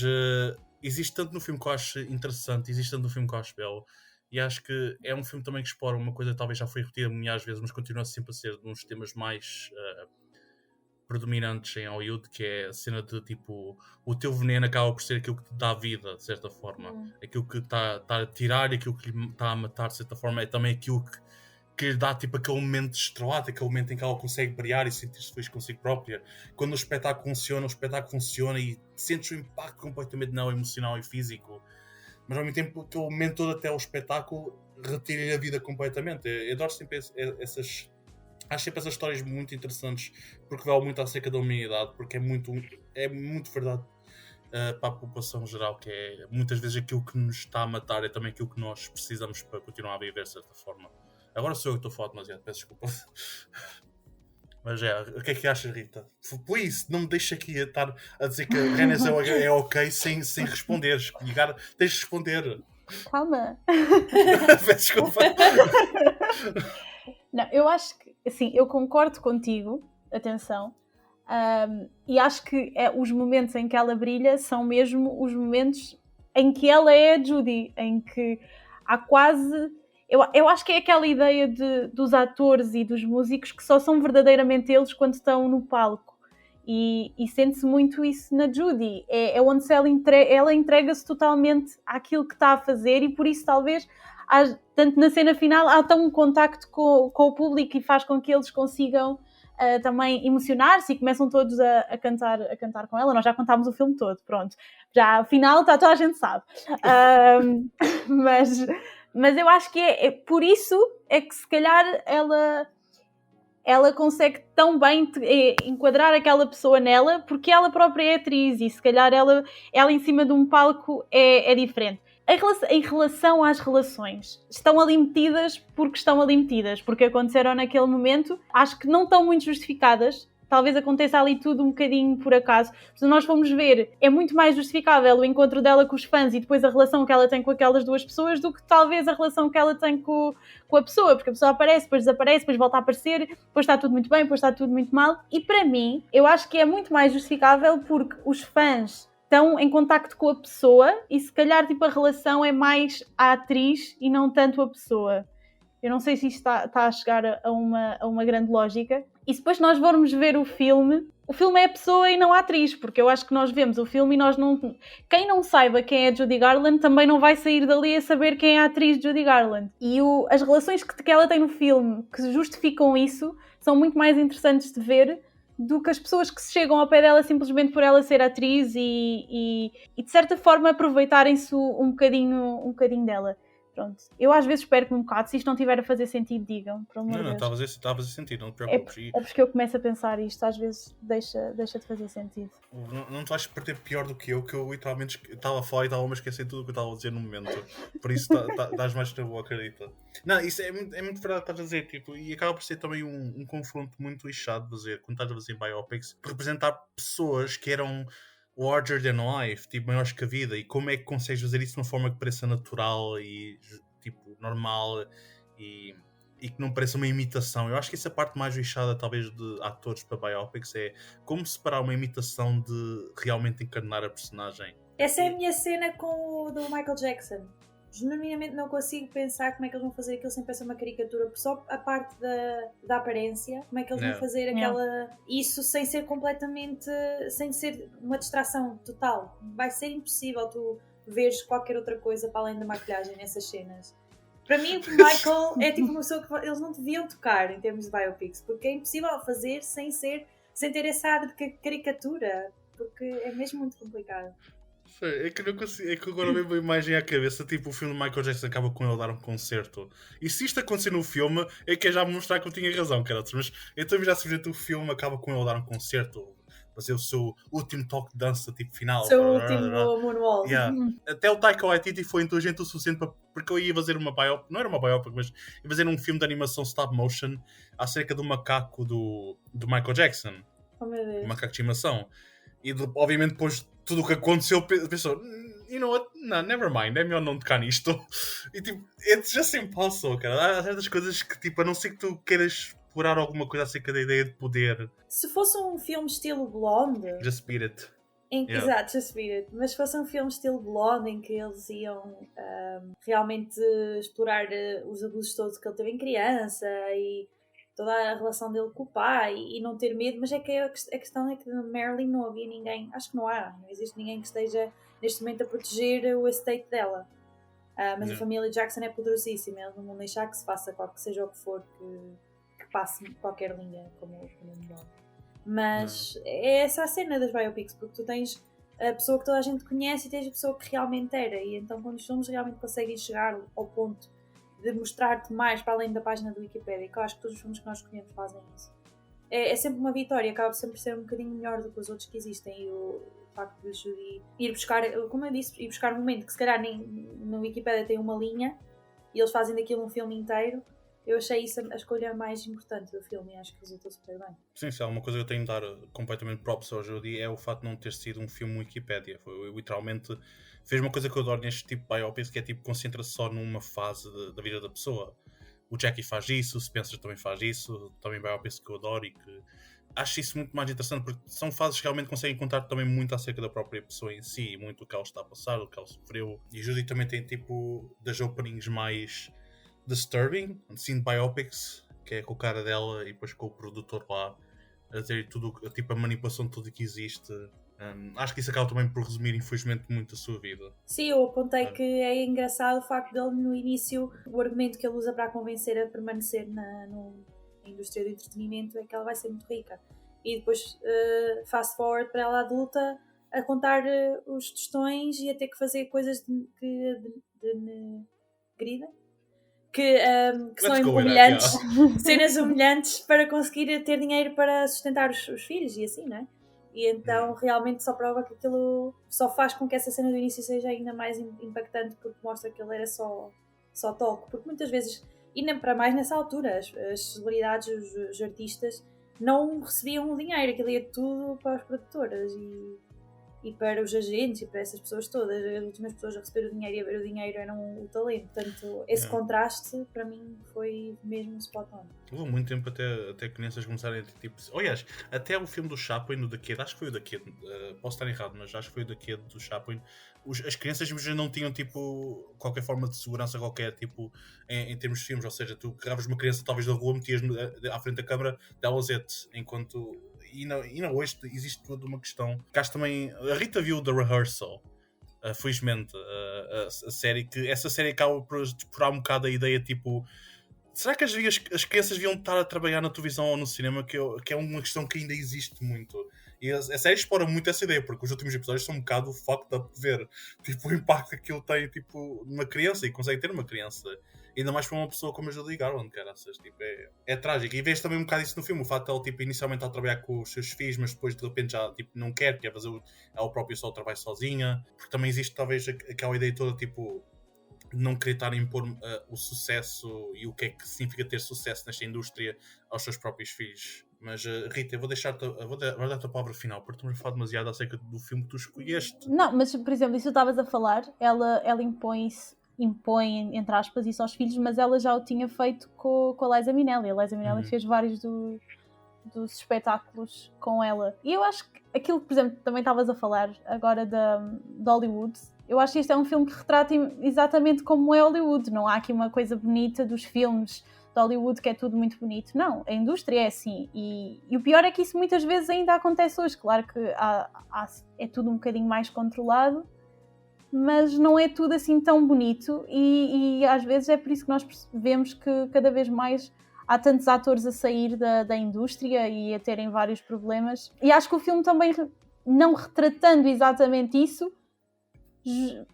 existe tanto no filme que eu acho interessante, existe tanto no filme que eu acho belo. E acho que é um filme também que explora uma coisa que talvez já foi repetida milhares de vezes, mas continua sempre a ser um dos temas mais predominantes em Hollywood, que é a cena de tipo, o teu veneno acaba por ser aquilo que te dá vida, de certa forma. Aquilo que está a tirar e aquilo que lhe está a matar, de certa forma, é também aquilo que lhe dá tipo aquele momento de estrelato, aquele momento em que ela consegue brilhar e sentir-se feliz consigo própria. Quando o espetáculo funciona e sentes o impacto completamente não emocional e físico, mas ao mesmo tempo aquele momento todo até o espetáculo retira-lhe a vida completamente. Eu adoro sempre essas... Acho sempre essas histórias muito interessantes, porque vale muito acerca da humanidade, porque é muito verdade para a população geral, que é muitas vezes aquilo que nos está a matar é também aquilo que nós precisamos para continuar a viver de certa forma. Agora sou eu que estou a falar demasiado, peço desculpa. Mas o que é que achas, Rita? Please, não me deixes aqui a estar a dizer que a Rennes é ok sem responderes. Tens de responder. Calma. Peço desculpa. Não, eu acho que, assim, eu concordo contigo, atenção, e acho que os momentos em que ela brilha são mesmo os momentos em que ela é a Judy, em que há quase... Eu acho que é aquela ideia dos atores e dos músicos que só são verdadeiramente eles quando estão no palco. E sente-se muito isso na Judy. É onde ela entrega-se totalmente àquilo que está a fazer e por isso talvez, tanto na cena final, há tão um contacto com o público e faz com que eles consigam também emocionar-se e começam todos a cantar com ela. Nós já contámos o filme todo, pronto. Já afinal toda a gente sabe. Mas eu acho que é por isso é que se calhar ela consegue tão bem enquadrar aquela pessoa nela, porque ela própria é atriz e se calhar ela em cima de um palco é diferente. Em relação às relações, estão ali metidas porque aconteceram naquele momento, acho que não estão muito justificadas. Talvez aconteça ali tudo um bocadinho por acaso. Se nós formos ver, é muito mais justificável o encontro dela com os fãs e depois a relação que ela tem com aquelas duas pessoas do que talvez a relação que ela tem com a pessoa, porque a pessoa aparece, depois desaparece, depois volta a aparecer, depois está tudo muito bem, depois está tudo muito mal. E para mim, eu acho que é muito mais justificável porque os fãs estão em contacto com a pessoa e se calhar tipo, a relação é mais a atriz e não tanto a pessoa. Eu não sei se isto está a chegar a uma grande lógica. E se depois nós formos ver o filme é a pessoa e não a atriz, porque eu acho que nós vemos o filme e nós não... Quem não saiba quem é Judy Garland também não vai sair dali a saber quem é a atriz Judy Garland. E as relações que ela tem no filme que justificam isso são muito mais interessantes de ver do que as pessoas que se chegam ao pé dela simplesmente por ela ser atriz e de certa forma aproveitarem-se um bocadinho dela. Pronto. Eu às vezes perco-me um bocado, se isto não estiver a fazer sentido, digam. Não, está a fazer sentido, não te preocupes. É porque eu começo a pensar isto, às vezes deixa de fazer sentido. Não te vais perder pior do que eu literalmente estava a falar e estava-me a esquecer tudo o que eu estava a dizer no momento. Por isso dás mais na boa, acredita. Não, isso é muito verdade o que estás a dizer, tipo, e acaba por ser também um confronto muito lixado de fazer, quando estás a fazer biopics, de representar pessoas que eram larger than life, tipo, maiores que a vida, e como é que consegues fazer isso de uma forma que pareça natural e, tipo, normal e que não pareça uma imitação. Eu acho que essa é a parte mais lixada, talvez, de atores para biopics, é como separar uma imitação de realmente encarnar a personagem. Essa é a minha cena com o do Michael Jackson. Genuinamente não consigo pensar como é que eles vão fazer aquilo sem pensar uma caricatura, porque só a parte da aparência, como é que eles vão fazer isso sem ser completamente, sem ser uma distração total. Vai ser impossível tu veres qualquer outra coisa para além da maquilhagem nessas cenas. Para mim o Michael é tipo uma pessoa que eles não deviam tocar em termos de biopics, porque é impossível fazer sem ter essa ar de caricatura, porque é mesmo muito complicado. É que, não consigo, é que agora veio uma imagem à cabeça, tipo o filme de Michael Jackson acaba com ele a dar um concerto. E se isto acontecer no filme, é que é já me mostrar que eu tinha razão, caras. Mas então já se vê que o filme acaba com ele a dar um concerto, fazer o seu último toque de dança, tipo final. Seu último moonwalk. Yeah. Até o Taika Waititi foi inteligente o suficiente porque eu ia fazer uma biopic, não era uma biopic, mas ia fazer um filme de animação stop motion acerca do macaco do Michael Jackson. Oh meu Deus. O macaco de estimação. E obviamente depois tudo o que aconteceu, pensou, you know what, no, never mind, é melhor não tocar nisto. E tipo, it's just impossible, cara. Há certas coisas que, tipo, a não ser que tu queiras explorar alguma coisa acerca da ideia de poder. Se fosse um filme estilo Blonde... Just beat it. Exato, Just Beat It. Mas se fosse um filme estilo Blonde em que eles iam realmente explorar os abusos todos que ele teve em criança e toda a relação dele com o pai e não ter medo, mas é que a questão é que na Marilyn não havia ninguém, acho que não existe ninguém que esteja neste momento a proteger o estate dela. Mas a família Jackson é poderosíssima, eles não vão deixar que se faça seja o que for que passe qualquer linha como melhor. Mas é essa a cena das biopics, porque tu tens a pessoa que toda a gente conhece e tens a pessoa que realmente era, e então quando os filmes realmente conseguem chegar ao ponto de mostrar-te mais para além da página do Wikipedia, que eu acho que todos os filmes que nós escolhemos fazem isso, é sempre uma vitória, acaba sempre por ser um bocadinho melhor do que os outros que existem. E o facto de Judy ir buscar, como eu disse, ir buscar um momento que se calhar nem no Wikipedia tem uma linha e eles fazem daquilo um filme inteiro, eu achei isso a escolha mais importante do filme e acho que resultou super bem. Sim, se há uma coisa que eu tenho de dar completamente props ao Judy é o facto de não ter sido um filme Wikipedia. Foi literalmente fez uma coisa que eu adoro neste tipo de biopics, que é tipo concentra-se só numa fase da vida da pessoa. O Jackie faz isso, o Spencer também faz isso, também biopics que eu adoro e que acho isso muito mais interessante porque são fases que realmente conseguem contar também muito acerca da própria pessoa em si, muito o que ela está a passar, o que ela sofreu. E Judy também tem tipo das openings mais disturbing, assim, biopics, que é com o cara dela e depois com o produtor lá a ter tudo, tipo a manipulação de tudo que existe. Acho que isso acaba também por resumir infelizmente muito a sua vida. Sim, eu apontei que é engraçado o facto dele no início, o argumento que ele usa para a convencer a permanecer na indústria do entretenimento é que ela vai ser muito rica. E depois fast forward para ela adulta a contar os tostões e a ter que fazer coisas que são humilhantes, cenas humilhantes para conseguir ter dinheiro para sustentar os filhos e assim, não é? E então realmente só prova que aquilo só faz com que essa cena do início seja ainda mais impactante porque mostra que ele era só talk, porque muitas vezes, e nem para mais nessa altura, as celebridades, os artistas não recebiam o dinheiro, aquilo ia tudo para as produtoras e para os agentes e para essas pessoas todas. As últimas pessoas a receber o dinheiro e a ver o dinheiro eram o talento. Portanto, esse contraste para mim foi mesmo spot on. Levou muito tempo até crianças começarem a ter tipo. Aliás, até o filme do Chaplin, no The Kid, acho que foi o The Kid, posso estar errado, mas acho que foi o The Kid do Chaplin. As crianças já não tinham tipo qualquer forma de segurança qualquer, tipo, em termos de filmes. Ou seja, tu agarravas uma criança talvez da rua, metias à frente da câmara, dá-las-te, enquanto. E não, hoje existe toda uma questão. Cá também. A Rita viu The Rehearsal, felizmente, a série, que essa série acaba por explorar um bocado a ideia tipo. Será que as crianças deviam estar a trabalhar na televisão ou no cinema? Que é uma questão que ainda existe muito. E a série explora muito essa ideia, porque os últimos episódios são um bocado fucked up de ver. Tipo, o impacto que aquilo tem tipo, numa criança e consegue ter uma criança. Ainda mais para uma pessoa como a Judy Garland, caraças, tipo, é trágico. E vês também um bocado isso no filme, o facto de ela, tipo, inicialmente ela trabalhar com os seus filhos, mas depois de repente já, tipo, não quer fazer ela própria só o trabalho sozinha. Porque também existe talvez aquela ideia toda, tipo, de não querer estar a impor o sucesso e o que é que significa ter sucesso nesta indústria aos seus próprios filhos. Mas, Rita, eu vou dar-te a palavra final, porque estamos a falar demasiado acerca do filme que tu escolheste. Não, mas, por exemplo, isso que estavas a falar, ela impõe, entre aspas, isso aos filhos, mas ela já o tinha feito com a Liza Minnelli. A Liza Minnelli fez vários dos espetáculos com ela. E eu acho que aquilo que, por exemplo, também estavas a falar agora de Hollywood, eu acho que este é um filme que retrata exatamente como é Hollywood. Não há aqui uma coisa bonita dos filmes de Hollywood que é tudo muito bonito. Não, a indústria é assim. E o pior é que isso muitas vezes ainda acontece hoje. Claro que é tudo um bocadinho mais controlado, mas não é tudo assim tão bonito e às vezes é por isso que nós vemos que cada vez mais há tantos atores a sair da indústria e a terem vários problemas. E acho que o filme também, não retratando exatamente isso,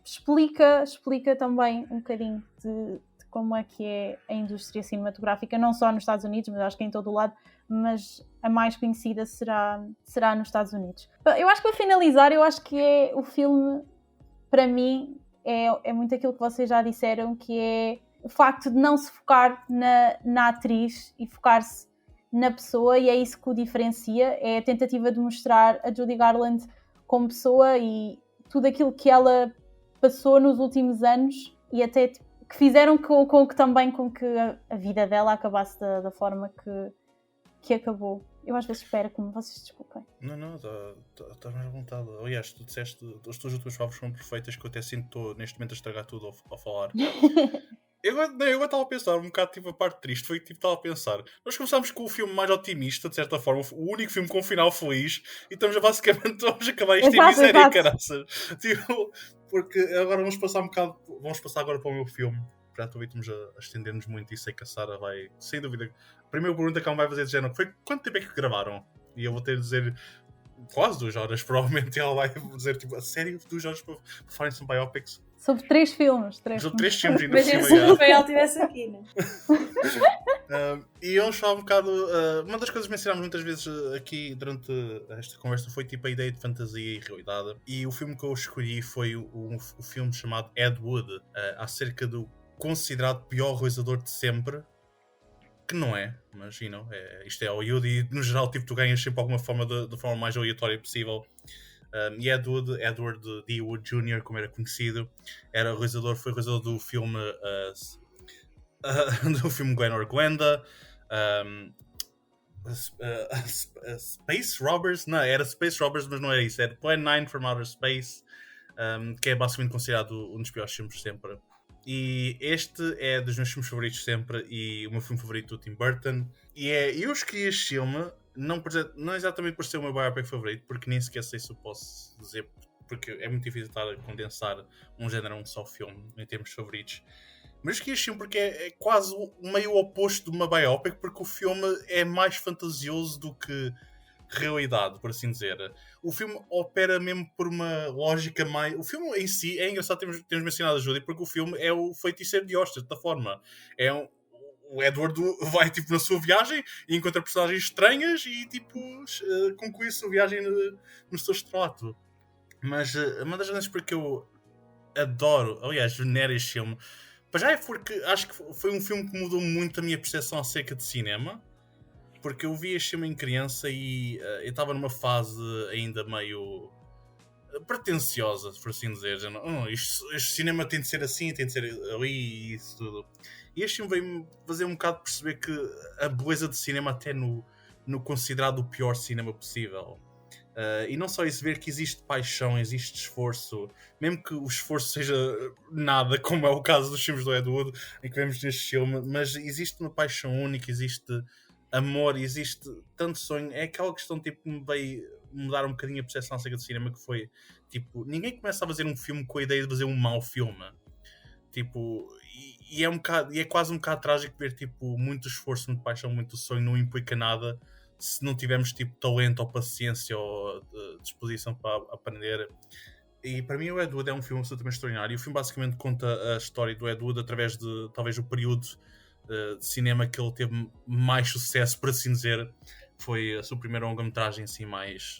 explica também um bocadinho de como é que é a indústria cinematográfica, não só nos Estados Unidos, mas acho que em todo o lado, mas a mais conhecida será nos Estados Unidos. Eu acho que para finalizar, eu acho que o filme, para mim, é muito aquilo que vocês já disseram, que é o facto de não se focar na atriz e focar-se na pessoa, e é isso que o diferencia, é a tentativa de mostrar a Judy Garland como pessoa e tudo aquilo que ela passou nos últimos anos e até que fizeram com que a vida dela acabasse da forma que acabou. Eu às vezes espero que vocês desculpem. Não, estás mais à vontade. Aliás, tu disseste, as tuas últimas palavras foram perfeitas, que eu até sinto neste momento a estragar tudo ao falar. Eu estava a pensar, um bocado tipo a parte triste, foi que estava a pensar. Nós começámos com o filme mais otimista, de certa forma, o único filme com um final feliz, e estamos basicamente vamos acabar isto em miséria, caraças. Tipo, porque agora vamos passar agora para o meu filme. Já estamos a estender-nos muito e sei que a Sara vai, sem dúvida. A primeira pergunta que ela vai fazer de género foi quanto tempo é que gravaram? E eu vou ter de dizer quase 2 horas, provavelmente ela vai dizer tipo, a sério, 2 horas para falarem sobre biopics? Sobre 3 filmes. Sobre 3 filmes ainda por Imagina cima. se o Rafael estivesse aqui, né? E vamos falar um bocado. Uma das coisas que mencionámos muitas vezes aqui durante esta conversa foi tipo a ideia de fantasia e realidade. E o filme que eu escolhi foi o filme chamado Ed Wood, acerca do considerado pior realizador de sempre. Que não é, mas isto é Hollywood e no geral tipo, tu ganhas sempre alguma forma da forma mais aleatória possível. E Edward D. Wood Jr., como era conhecido, foi realizador do filme do filme Gwen or Gwenda, Space Robbers, não, era Space Robbers, mas não era isso, era Plan 9 from Outer Space, que é basicamente considerado um dos piores filmes de sempre. E este é dos meus filmes favoritos sempre e o meu filme favorito do Tim Burton. E eu escolhi este filme não exatamente por ser o meu biopic favorito, porque nem sequer sei se eu posso dizer, porque é muito difícil estar a condensar um género a um só filme em termos favoritos. Mas escolhi este filme porque é quase o meio oposto de uma biopic, porque o filme é mais fantasioso do que realidade, por assim dizer. O filme opera mesmo por uma lógica mais... O filme em si é engraçado, temos mencionado a Judy, porque o filme é o feiticeiro de Oz, de certa forma. O Edward vai tipo, na sua viagem e encontra personagens estranhas e tipo, conclui a sua viagem no seu estrato. Mas uma das razões porque eu adoro, aliás, venero este filme, para já é porque acho que foi um filme que mudou muito a minha percepção acerca de cinema. Porque eu vi este filme em criança e eu estava numa fase ainda meio pretenciosa, por assim dizer. Este cinema tem de ser assim, tem de ser ali e isso tudo. E este filme veio-me fazer um bocado perceber que a beleza do cinema até no considerado o pior cinema possível. E não só isso, ver que existe paixão, existe esforço, mesmo que o esforço seja nada, como é o caso dos filmes do Ed Wood, em que vemos neste filme, mas existe uma paixão única, existe amor, existe tanto sonho. É aquela questão tipo, que me veio mudar um bocadinho a percepção acerca do cinema, que foi tipo, ninguém começa a fazer um filme com a ideia de fazer um mau filme, tipo, e é quase um bocado trágico ver tipo, muito esforço, muito paixão, muito sonho não implica nada se não tivermos tipo talento ou paciência ou disposição para aprender. E para mim o Ed Wood é um filme absolutamente extraordinário. O filme basicamente conta a história do Ed Wood através de talvez o período de cinema que ele teve mais sucesso, por assim dizer. Foi a sua primeira longa-metragem assim, mais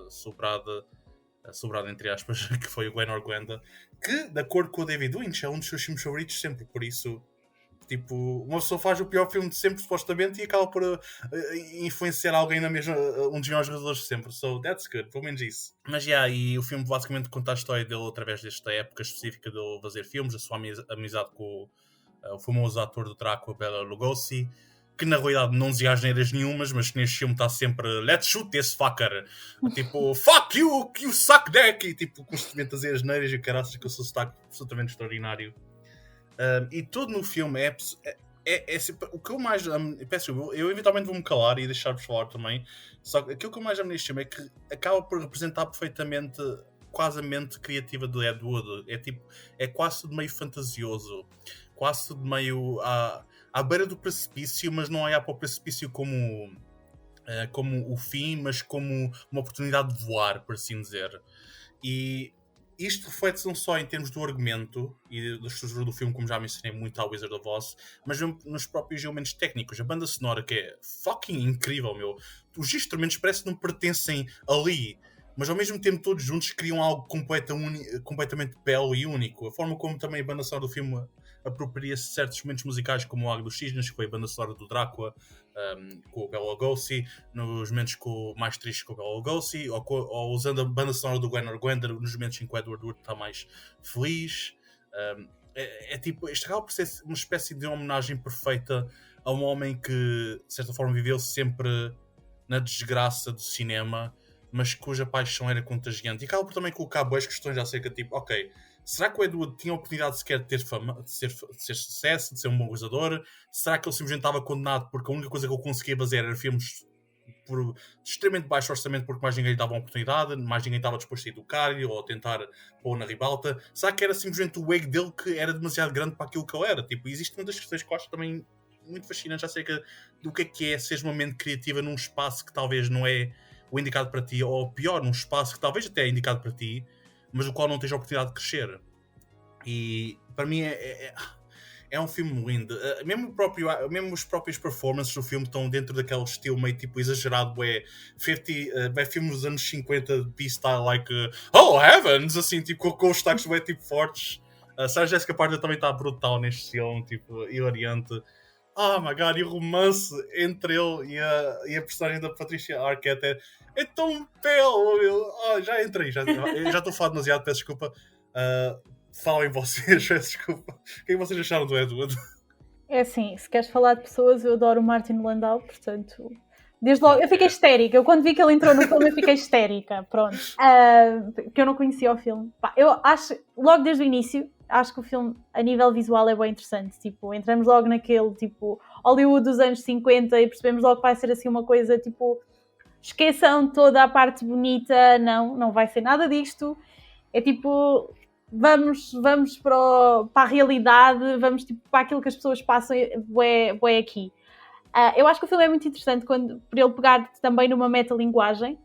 sobrada entre aspas, que foi o Gwen or Gwenda, que, de acordo com o David Lynch, é um dos seus filmes favoritos sempre. Por isso, tipo, uma pessoa faz o pior filme de sempre, supostamente, e acaba por influenciar alguém na mesma, um dos melhores realizadores de sempre. So, that's good, pelo menos isso. Mas, e o filme basicamente conta a história dele através desta época específica dele fazer filmes, a sua amizade com o famoso ator do Drácula, Bela Lugosi, que na realidade não dizia asneiras nenhumas, mas neste filme está sempre let's shoot this fucker, tipo fuck you, you suck dick, e tipo constantemente a dizer asneiras e o caraças, que eu sou sotaque absolutamente extraordinário. E tudo no filme é sempre, o que eu mais peço, eu eventualmente vou-me calar e deixar-vos falar também, só que aquilo que eu mais amo neste filme é que acaba por representar perfeitamente quase a mente criativa de Ed Wood. É quase tudo meio fantasioso, quase tudo meio à beira do precipício, mas não olhar para o precipício como o fim, mas como uma oportunidade de voar, por assim dizer. E isto reflete-se não só em termos do argumento e da estrutura do filme, como já mencionei muito ao Wizard of Oz, mas nos próprios elementos técnicos. A banda sonora, que é fucking incrível, meu. Os instrumentos parece que não pertencem ali, mas ao mesmo tempo todos juntos criam algo completamente belo e único. A forma como também a banda sonora do filme apropria-se de certos momentos musicais, como o Lago dos Cisnes, que foi a banda sonora do Drácula, com o Bela Lugosi, nos momentos mais tristes com o Bela Lugosi, ou usando a banda sonora do Gwen or Gwenda nos momentos em que o Edward Wood está mais feliz. Tipo, isto acaba por ser uma espécie de homenagem perfeita a um homem que, de certa forma, viveu sempre na desgraça do cinema, mas cuja paixão era contagiante. E acaba por também colocar boas questões acerca de tipo, ok, será que o Ed Wood tinha a oportunidade sequer de ter fama, de ser sucesso, de ser um bom realizador? Será que ele simplesmente estava condenado porque a única coisa que ele conseguia fazer era filmes por extremamente baixo orçamento porque mais ninguém lhe dava uma oportunidade, mais ninguém estava disposto a educar-lhe ou a tentar pôr na ribalta. Será que era simplesmente o ego dele que era demasiado grande para aquilo que ele era? Tipo, existem muitas questões que eu acho também muito fascinantes acerca do que é seres uma mente criativa num espaço que talvez não é o indicado para ti, ou pior, num espaço que talvez até é indicado para ti, mas o qual não tens a oportunidade de crescer. E para mim é um filme lindo. Mesmo os próprios performances do filme estão dentro daquele estilo meio tipo exagerado, filmes dos anos 50 de B-style, like oh heavens, assim, tipo com os destaques bem tipo fortes. Sarah Jessica Parker também está brutal neste filme, tipo, hilariante. Oh my god, e o romance entre ele e a personagem da Patricia Arquette é tão belo. Já entrei, já estou a falar demasiado, peço desculpa. Falem vocês, peço desculpa. O que é que vocês acharam do Edward? É assim, se queres falar de pessoas, eu adoro o Martin Landau, portanto... Desde logo, eu fiquei histérica. Eu quando vi que ele entrou no filme, eu fiquei histérica. Pronto. Porque eu não conhecia o filme. Eu acho, logo desde o início, acho que o filme, a nível visual, é bem interessante. Tipo, entramos logo naquele, tipo, Hollywood dos anos 50 e percebemos logo que vai ser assim uma coisa, tipo, esqueçam toda a parte bonita. Não vai ser nada disto. É tipo... Vamos para a realidade, vamos tipo, para aquilo que as pessoas passam bué aqui. Eu acho que o filme é muito interessante por ele pegar também numa metalinguagem,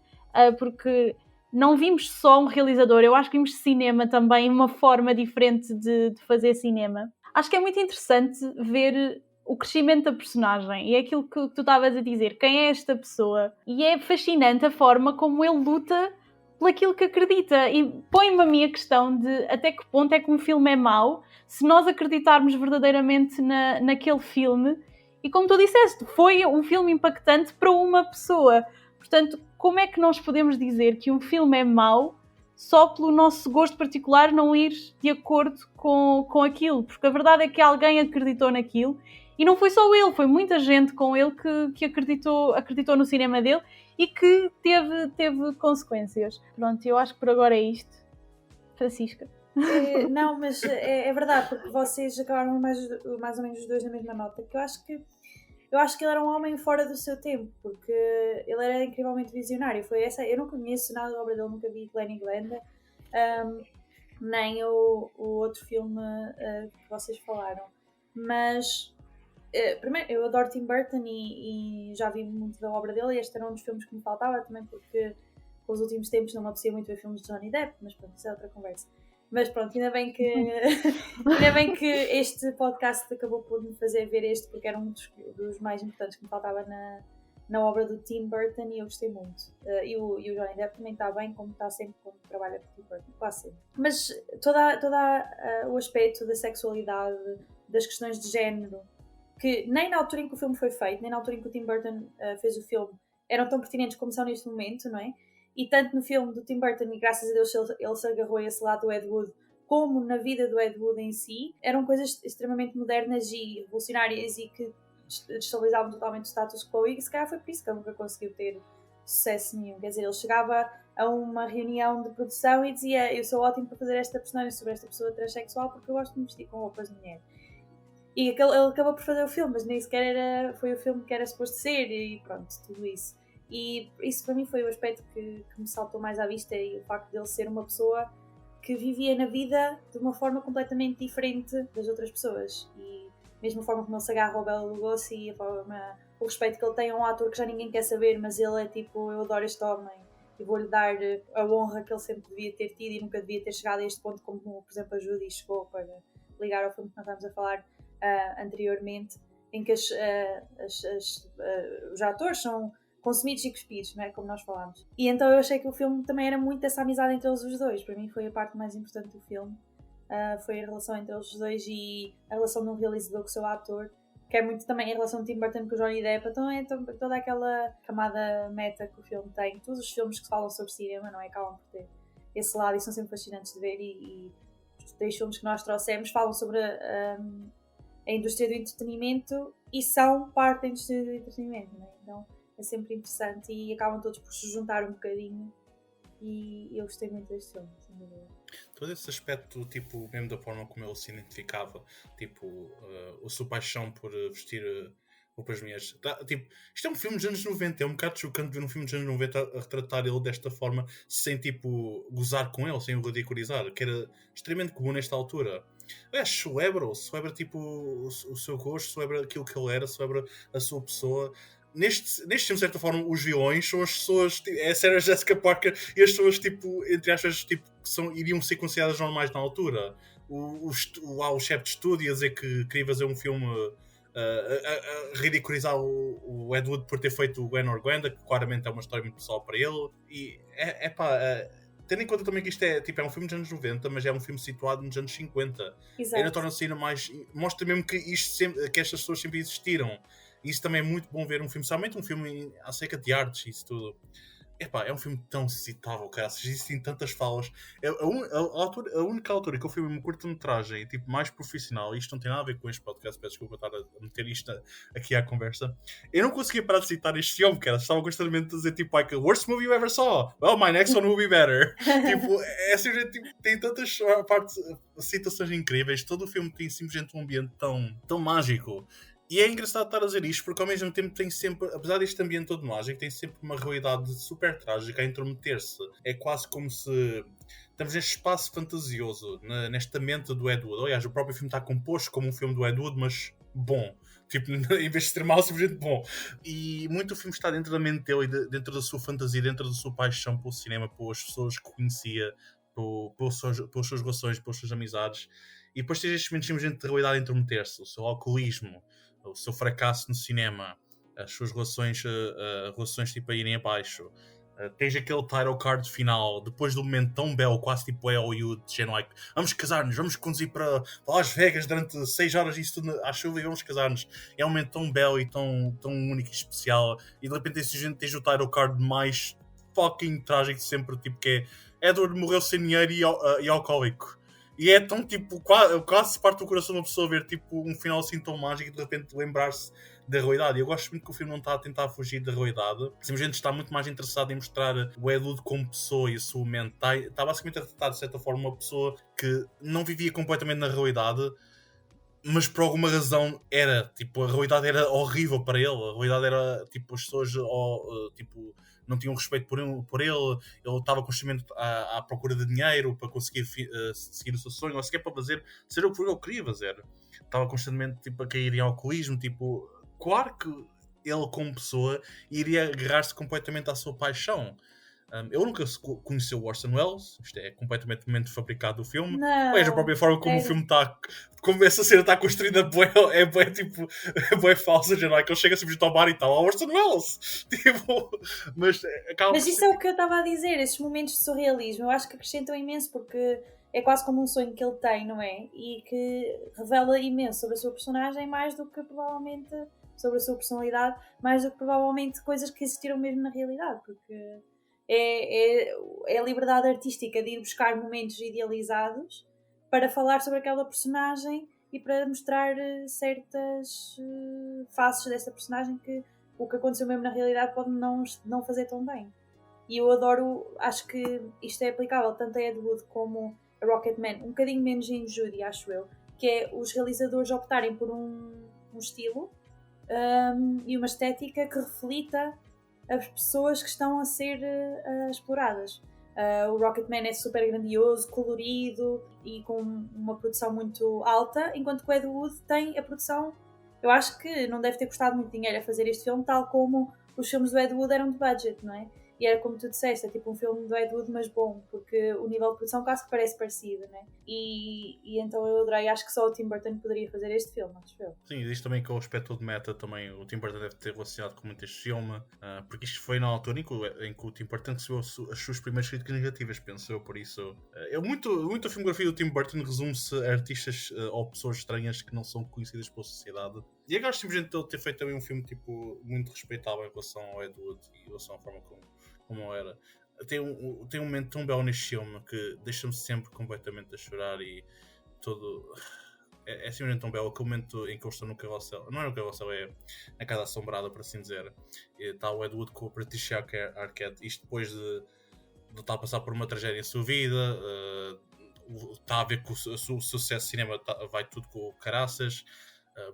porque não vimos só um realizador, eu acho que vimos cinema também, uma forma diferente de fazer cinema. Acho que é muito interessante ver o crescimento da personagem e é aquilo que tu estavas a dizer, quem é esta pessoa? E é fascinante a forma como ele luta por aquilo que acredita e põe-me a mim a questão de até que ponto é que um filme é mau se nós acreditarmos verdadeiramente naquele filme. E como tu disseste, foi um filme impactante para uma pessoa. Portanto, como é que nós podemos dizer que um filme é mau só pelo nosso gosto particular não ir de acordo com aquilo? Porque a verdade é que alguém acreditou naquilo e não foi só ele, foi muita gente com ele que acreditou no cinema dele e que teve consequências. Pronto, eu acho que por agora é isto. Francisca. Não, mas é verdade, porque vocês acabaram mais ou menos os dois na mesma nota, que eu acho que ele era um homem fora do seu tempo, porque ele era incrivelmente visionário. Eu não conheço nada da obra dele, nunca vi Glenn e Glenda, nem o outro filme que vocês falaram. Mas, primeiro, eu adoro Tim Burton e já vi muito da obra dele, e este era um dos filmes que me faltava, também porque com os últimos tempos não me apetecia muito ver filmes de Johnny Depp, mas pronto, isso é outra conversa. Mas pronto, ainda bem que este podcast acabou por me fazer ver este, porque era um dos mais importantes que me faltava na obra do Tim Burton e eu gostei muito. E o Johnny Depp também está bem, como está sempre quando trabalha com o Tim Burton, quase sempre. Mas todo o aspecto da sexualidade, das questões de género, que nem na altura em que o filme foi feito, nem na altura em que o Tim Burton fez o filme, eram tão pertinentes como são neste momento, não é? E tanto no filme do Tim Burton, e graças a Deus ele se agarrou a esse lado do Ed Wood, como na vida do Ed Wood em si, eram coisas extremamente modernas e revolucionárias e que destabilizavam totalmente o status quo, e se calhar foi por isso que ele nunca conseguiu ter sucesso nenhum. Quer dizer, ele chegava a uma reunião de produção e dizia: eu sou ótimo para fazer esta personagem sobre esta pessoa transexual porque eu gosto de me vestir com roupas de mulher. E ele acabou por fazer o filme, mas nem sequer foi o filme que era suposto ser, e pronto, tudo isso. E isso para mim foi o aspecto que me saltou mais à vista, e o facto de ele ser uma pessoa que vivia na vida de uma forma completamente diferente das outras pessoas. E mesmo a forma como ele se agarra ao Bela Lugosi, o respeito que ele tem a um ator que já ninguém quer saber, mas ele é tipo: eu adoro este homem e vou-lhe dar a honra que ele sempre devia ter tido e nunca devia ter chegado a este ponto, como por exemplo a Judy chegou, para ligar ao filme que nós estávamos a falar anteriormente, em que os atores são consumidos e cuspidos, não é? Como nós falámos. E então eu achei que o filme também era muito essa amizade entre eles os dois. Para mim foi a parte mais importante do filme. Foi a relação entre eles os dois e a relação de um realizador com o seu ator, que é muito também a relação de Tim Burton com o Johnny Depp. Então é toda aquela camada meta que o filme tem. Todos os filmes que falam sobre cinema, não é? Acabam por ter esse lado e são sempre fascinantes de ver, e os 3 filmes que nós trouxemos falam sobre a indústria do entretenimento e são parte da indústria do entretenimento, não é? Então é sempre interessante e acabam todos por se juntar um bocadinho, e eu gostei muito deste filme, sem dúvida. Todo esse aspecto, tipo, mesmo da forma como ele se identificava, tipo, a sua paixão por vestir Vou para as minhas. Tipo, isto é um filme dos anos 90, é um bocado chocante ver um filme dos anos 90 a retratar ele desta forma, sem tipo gozar com ele, sem o ridicularizar, que era extremamente comum nesta altura. Celebra tipo o seu gosto, celebra aquilo que ele era, celebra a sua pessoa. Neste filme, de certa forma, os vilões são as pessoas, é a Sarah Jessica Parker e as pessoas, tipo, entre aspas, tipo, iriam ser consideradas normais na altura. O chefe de estúdio a dizer que queria fazer um filme a ridicularizar o Ed Wood por ter feito o Gwen or Gwenda, que claramente é uma história muito pessoal para ele. E tendo em conta também que isto é um filme dos anos 90, mas é um filme situado nos anos 50. Exato. Ainda torna-se ainda mais. Mostra mesmo que, que estas pessoas sempre existiram. E isso também é muito bom ver um filme, somente um filme acerca de artes e isso tudo. É um filme tão citável, cara. Existem tantas falas. A única altura que eu fui um curta-metragem tipo, mais profissional, e isto não tem nada a ver com este podcast, peço desculpa estar a meter isto aqui à conversa. Eu não conseguia parar de citar este filme, cara. Estava constantemente a dizer tipo, like, worst movie you ever saw. Well, my next one will be better. Tipo, tem tantas citações incríveis. Todo o filme tem simplesmente um ambiente tão mágico. E é engraçado estar a dizer isto, porque ao mesmo tempo tem sempre, apesar deste ambiente todo mágico, tem sempre uma realidade super trágica a intrometer-se. É quase como se estamos neste espaço fantasioso, nesta mente do Ed Wood. Aliás, o próprio filme está composto como um filme do Ed Wood, mas bom. Tipo, em vez de ser mau, simplesmente bom. E muito o filme está dentro da mente dele, dentro da sua fantasia, dentro da sua paixão pelo cinema, pelas pessoas que conhecia, pelas suas relações, pelas suas amizades. E depois tem estes momentos simplesmente de realidade intrometer-se, o seu alcoolismo, o seu fracasso no cinema, as suas relações tipo a irem abaixo. Tens aquele title card final, depois do momento tão belo, quase tipo Hollywood, de género, like, vamos casar-nos, vamos conduzir para Las Vegas durante 6 horas e isso tudo à chuva e vamos casar-nos. É um momento tão belo e tão único e especial, e de repente tens o title card mais fucking trágico de sempre, tipo, que é Edward morreu sem dinheiro e alcoólico. E é tão tipo, quase parte do coração de uma pessoa ver tipo um final assim tão mágico e de repente lembrar-se da realidade. Eu gosto muito que o filme não está a tentar fugir da realidade, simplesmente está muito mais interessado em mostrar o Ed Wood como pessoa e a sua mente. Está basicamente a tratar de certa forma uma pessoa que não vivia completamente na realidade, mas por alguma razão a realidade era horrível para ele. A realidade era tipo, as pessoas tipo, não tinham respeito por ele estava constantemente à procura de dinheiro para conseguir seguir o seu sonho, ou sequer para ser o que ele queria fazer. Estava constantemente tipo, a cair em alcoolismo. Tipo, claro que ele, como pessoa, iria agarrar-se completamente à sua paixão. Eu nunca conheci o Orson Welles, isto é completamente momento fabricado do filme. Mas a própria forma como o filme está, como essa cena está construída é bué falsa, já não é que ele chega simplesmente ao bar e tal, Orson Welles! Tipo, mas isso é o que eu estava a dizer, esses momentos de surrealismo, eu acho que acrescentam imenso, porque é quase como um sonho que ele tem, não é? E que revela imenso sobre a sua personagem, mais do que provavelmente sobre a sua personalidade, mais do que provavelmente coisas que existiram mesmo na realidade, porque é a liberdade artística de ir buscar momentos idealizados para falar sobre aquela personagem e para mostrar certas faces dessa personagem que o que aconteceu mesmo na realidade pode não fazer tão bem. E eu adoro, acho que isto é aplicável tanto a Ed Wood como a Rocketman, um bocadinho menos em Judy, acho eu, que é os realizadores optarem por um estilo e uma estética que reflita as pessoas que estão a ser exploradas. O Rocketman é super grandioso, colorido e com uma produção muito alta, enquanto que o Ed Wood tem a produção, eu acho que não deve ter custado muito dinheiro a fazer este filme, tal como os filmes do Ed Wood eram de budget, não é? E era como tu disseste, é tipo um filme do Ed Wood, mas bom, porque o nível de produção quase que parece parecido, né? E então eu adorei, acho que só o Tim Burton poderia fazer este filme, acho eu. Sim, existe também que o aspecto de meta também, o Tim Burton deve ter relacionado com muito este filme, porque isto foi na altura em que o Tim Burton recebeu as suas primeiras críticas negativas, penso eu, por isso. Muito a filmografia do Tim Burton resume-se a artistas ou pessoas estranhas que não são conhecidas pela sociedade. E eu gosto simplesmente de ele ter feito também um filme tipo, muito respeitável em relação ao Ed Wood e em relação à forma como era. Tem um momento tão belo neste filme que deixa-me sempre completamente a chorar e todo. É simplesmente tão belo. Aquele momento em que eles estão no carrossel, não é no carrossel, é na casa assombrada, por assim dizer. E está o Ed Wood com a Patricia Arquette, isto depois de estar a passar por uma tragédia em sua vida, está a ver que o sucesso de cinema vai tudo com caraças.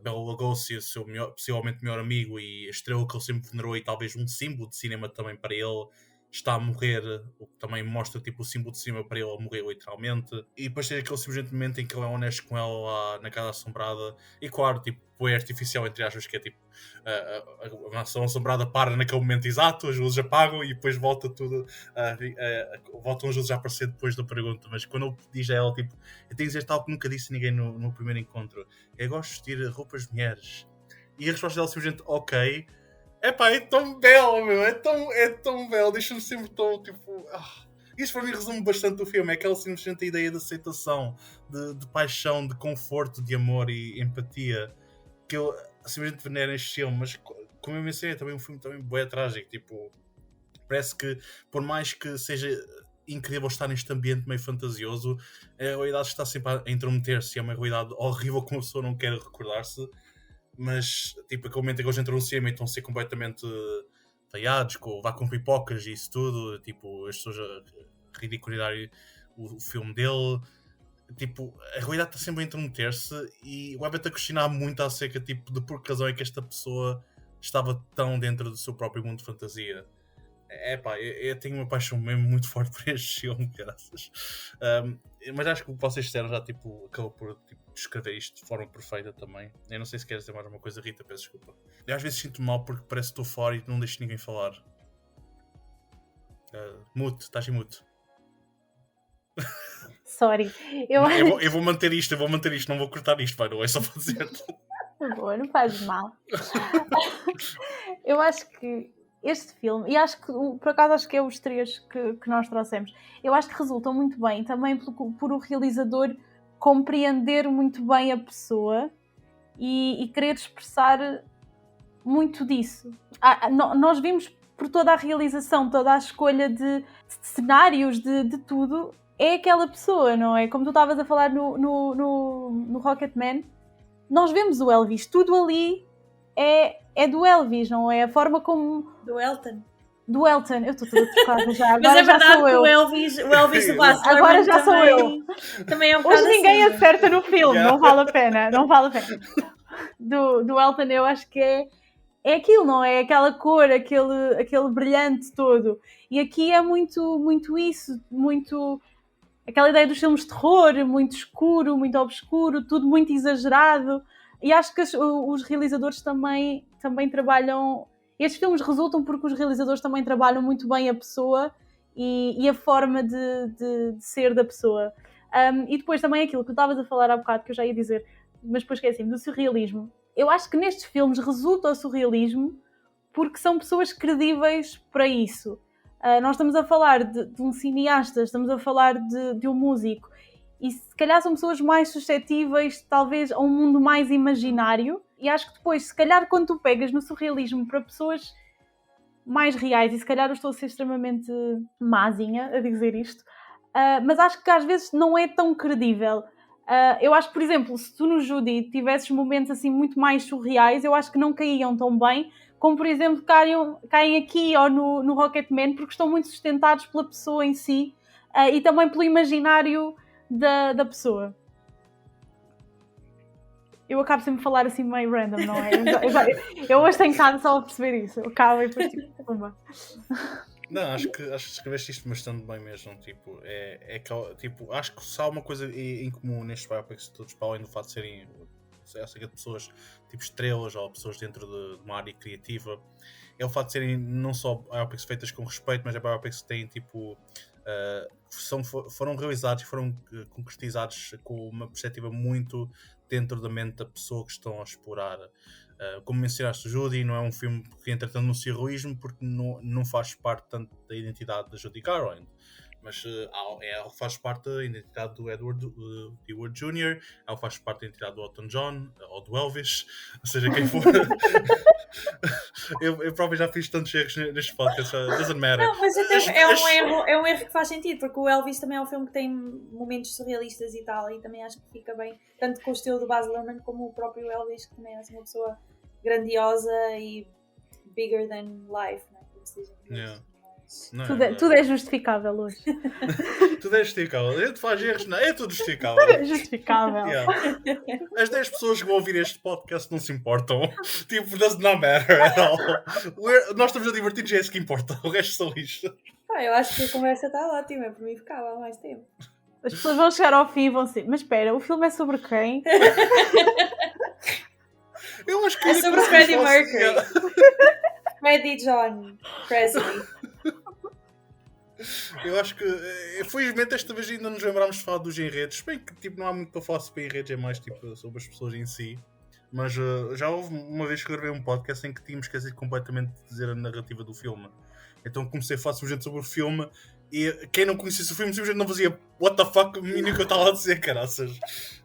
Bela Lugosi, o seu possivelmente melhor amigo e a estrela que ele sempre venerou e talvez um símbolo de cinema também para ele, está a morrer, o que também mostra tipo, o símbolo de cinema para ele a morrer literalmente. E depois tem aquele simplesmente momento em que ele é honesto com ela lá na Casa Assombrada e claro, tipo, é artificial entre aspas, que é tipo a Mansão Assombrada para naquele momento exato, as luzes apagam e depois volta tudo voltam as luzes a aparecer depois da pergunta, mas quando ele diz a ela tipo, eu tenho que dizer tal que nunca disse a ninguém no primeiro encontro, eu gosto de vestir roupas de mulheres, e a resposta dela simplesmente ok. Epá, é tão belo, meu, é tão belo, deixa-me sempre tão, tipo... Isso para mim resume bastante o filme, é aquela simplesmente ideia de aceitação, de paixão, de conforto, de amor e empatia, que eu simplesmente venero neste filme, mas como eu mencionei, é também um filme também bué trágico, tipo... Parece que, por mais que seja incrível estar neste ambiente meio fantasioso, a realidade está sempre a intrometer-se, é uma realidade horrível que uma pessoa não quer recordar-se. Mas, tipo, aquele momento em que eles entram no cinema e estão a ser completamente vaiados, vá com pipocas e isso tudo, tipo, as pessoas a ridicularizar o filme dele, tipo, a realidade está sempre a intrometer-se e leva-te a questionar muito acerca, tipo, de por que razão é que esta pessoa estava tão dentro do seu próprio mundo de fantasia. Pá, eu tenho uma paixão mesmo muito forte por este filme, graças. Mas acho que vocês disseram já, tipo, acabou por tipo, descrever isto de forma perfeita também. Eu não sei se queres dizer mais alguma coisa, Rita, peço desculpa. Eu às vezes sinto mal porque parece que estou fora e não deixo ninguém falar. Mute, estás em mute. Sorry. Eu vou manter isto, não vou cortar isto, vai, não é só para dizer-te. Boa, não faz mal. Eu acho que este filme, e acho que por acaso acho que é os três que nós trouxemos, eu acho que resultam muito bem também por o realizador compreender muito bem a pessoa e querer expressar muito disso. Nós vimos por toda a realização, toda a escolha de cenários, de tudo, é aquela pessoa, não é? Como tu estavas a falar no Rocketman, nós vemos o Elvis, tudo ali é do Elvis, não é? A forma como... Do Elton. Do Elton, eu estou toda trocada já, agora mas é verdade já sou que eu. O Elvis do Baz Luhrmann agora já sou eu. Também é um bocado Hoje ninguém assim, acerta no filme, não vale a pena. Do Elton eu acho que é aquilo, não é? Aquela cor, aquele brilhante todo. E aqui é muito, muito isso, muito... Aquela ideia dos filmes de terror, muito escuro, muito obscuro, tudo muito exagerado. E acho que os realizadores também trabalham... Estes filmes resultam porque os realizadores também trabalham muito bem a pessoa e a forma de ser da pessoa. E depois também aquilo que tu estavas a falar há bocado, que eu já ia dizer, mas depois esqueci-me, do surrealismo. Eu acho que nestes filmes resulta o surrealismo porque são pessoas credíveis para isso. Nós estamos a falar de um cineasta, estamos a falar de um músico, e se calhar são pessoas mais suscetíveis, talvez, a um mundo mais imaginário, e acho que depois, se calhar, quando tu pegas no surrealismo para pessoas mais reais, e se calhar eu estou a ser extremamente mázinha a dizer isto, mas acho que às vezes não é tão credível. Eu acho que, por exemplo, se tu no Judy tivesses momentos assim muito mais surreais, eu acho que não caíam tão bem, como por exemplo caem aqui ou no Rocketman, porque estão muito sustentados pela pessoa em si e também pelo imaginário da pessoa. Eu acabo sempre a falar assim meio random, não é? Eu hoje tenho estado só a perceber isso. Eu acabo e depois tipo, pumba. Não, acho que escreveste isto bastante bem mesmo. Tipo, tipo, acho que só há uma coisa em comum nestes biopics todos, para além do fato de serem de pessoas tipo estrelas ou pessoas dentro de uma área criativa, é o fato de serem não só biopics feitas com respeito, mas é biopics que têm tipo foram realizados e foram concretizados com uma perspectiva muito dentro da mente da pessoa que estão a explorar. Como mencionaste, o Judy não é um filme que entra tanto no surrealismo porque não faz parte tanto da identidade da Judy Garland, mas ela faz parte da identidade do Edward Jr., ela faz parte da identidade do Elton John ou do Elvis, ou seja, quem for. eu próprio já fiz tantos erros neste podcast, doesn't matter. Não, mas é um erro que faz sentido, porque o Elvis também é um filme que tem momentos surrealistas e tal, e também acho que fica bem, tanto com o estilo do Baz Luhrmann como o próprio Elvis, que também é assim, uma pessoa grandiosa e bigger than life, não é? Como se diz em inglês. Tudo é justificável hoje. Tudo é justificável. A gente faz erros, não é tudo justificável. Tudo é justificável. Yeah. As 10 pessoas que vão ouvir este podcast não se importam. Tipo, does not matter at all. Nós estamos a divertir-nos, é isso que importa. O resto são isto. Eu acho que a conversa está ótima. Por mim ficava há mais tempo. As pessoas vão chegar ao fim e vão dizer: mas espera, o filme é sobre quem? Eu acho que é sobre Freddie Mercury. Freddie John Presley. Eu acho que, felizmente, esta vez ainda nos lembrámos de falar dos enredos. Bem que tipo, não há muito para falar sobre enredos, é mais tipo, sobre as pessoas em si. Mas já houve uma vez que gravei um podcast em que tínhamos esquecido completamente de dizer a narrativa do filme. Então comecei a falar simplesmente sobre o filme e quem não conhecesse o filme simplesmente não fazia what the fuck, menino que eu estava a dizer, caraças.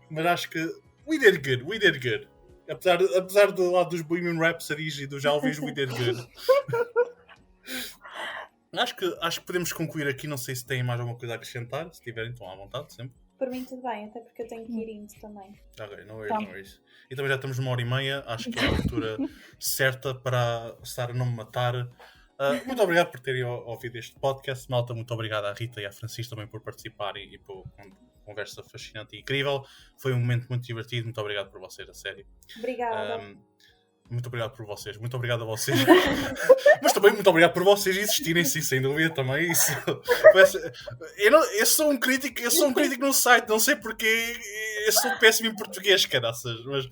Mas acho que we did good. Apesar do lado dos Bohemian Rhapsodies e dos Elvis, we did good. Acho que podemos concluir aqui. Não sei se têm mais alguma coisa a acrescentar. Se tiverem, estão à vontade sempre. Por mim tudo bem, até porque eu tenho que ir indo também. Ok, não worries. E também já estamos numa hora e meia. Acho que é a altura certa para estar a não me matar. Muito obrigado por terem ouvido este podcast, malta. Muito obrigado à Rita e à Francisca também por participarem e por conversa fascinante e incrível. Foi um momento muito divertido. Muito obrigado por vocês, a sério. Obrigada. Muito obrigado por vocês, muito obrigado a vocês. Mas também muito obrigado por vocês existirem, sim, sem dúvida também. Isso. Eu sou um crítico no site, não sei porque eu sou péssimo em português, caraças. Mas,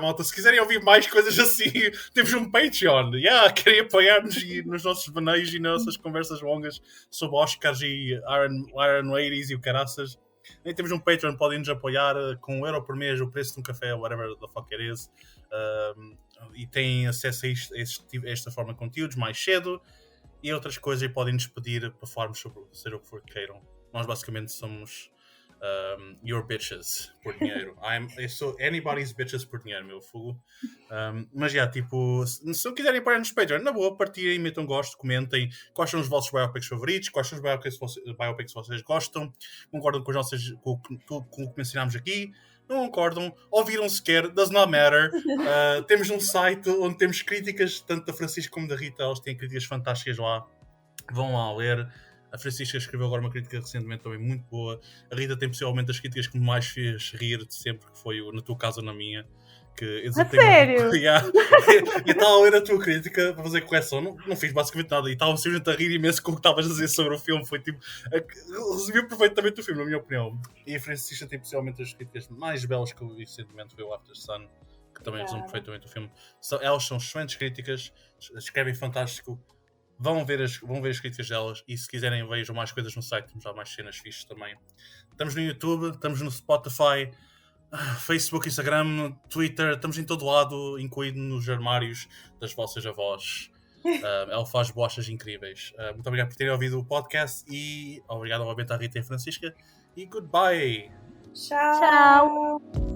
malta, se quiserem ouvir mais coisas assim, temos um Patreon. Querem apoiar-nos nos nossos maneios e nas nossas conversas longas sobre Oscars e Iron Ladies e o caraças. E temos um Patreon, podem nos apoiar com €1 por mês, o preço de um café, whatever the fuck it is. E têm acesso a esta forma de conteúdos mais cedo e outras coisas, e podem nos pedir para falarmos sobre ser o que for que queiram. Nós basicamente somos your bitches por dinheiro. Eu sou anybody's bitches por dinheiro, meu fogo. Mas tipo, se não quiserem apoiar nos Patreon, na boa, partilhem, metam gosto, comentem quais são os vossos biopics favoritos, quais são os biopics que vocês gostam, concordam com o que mencionámos aqui, não concordam, ouviram sequer, does not matter. Temos um site onde temos críticas, tanto da Francisca como da Rita, elas têm críticas fantásticas lá, vão lá ler. A Francisca escreveu agora uma crítica recentemente também muito boa. A Rita tem possivelmente as críticas que me mais fez rir de sempre, que foi o Na Tua Casa ou Na Minha. Que sério? E estava a ler a tua crítica para fazer correção. Não fiz basicamente nada. E estava simplesmente a rir imenso com o que estavas a dizer sobre o filme. Foi tipo, resumiu perfeitamente o filme, na minha opinião. E a Francisca tem possivelmente as críticas mais belas que eu vi recentemente. Foi o After Sun, que também resume perfeitamente o filme. Elas são excelentes críticas, escrevem fantástico. Vão ver as críticas delas, e se quiserem vejam mais coisas no site, temos lá mais cenas fixas também. Estamos no YouTube, estamos no Spotify, Facebook, Instagram, Twitter, estamos em todo lado, incluindo nos armários das vossas avós. Ela faz bolachas incríveis. Muito obrigado por terem ouvido o podcast e obrigado novamente à Rita e à Francisca, e goodbye! Tchau!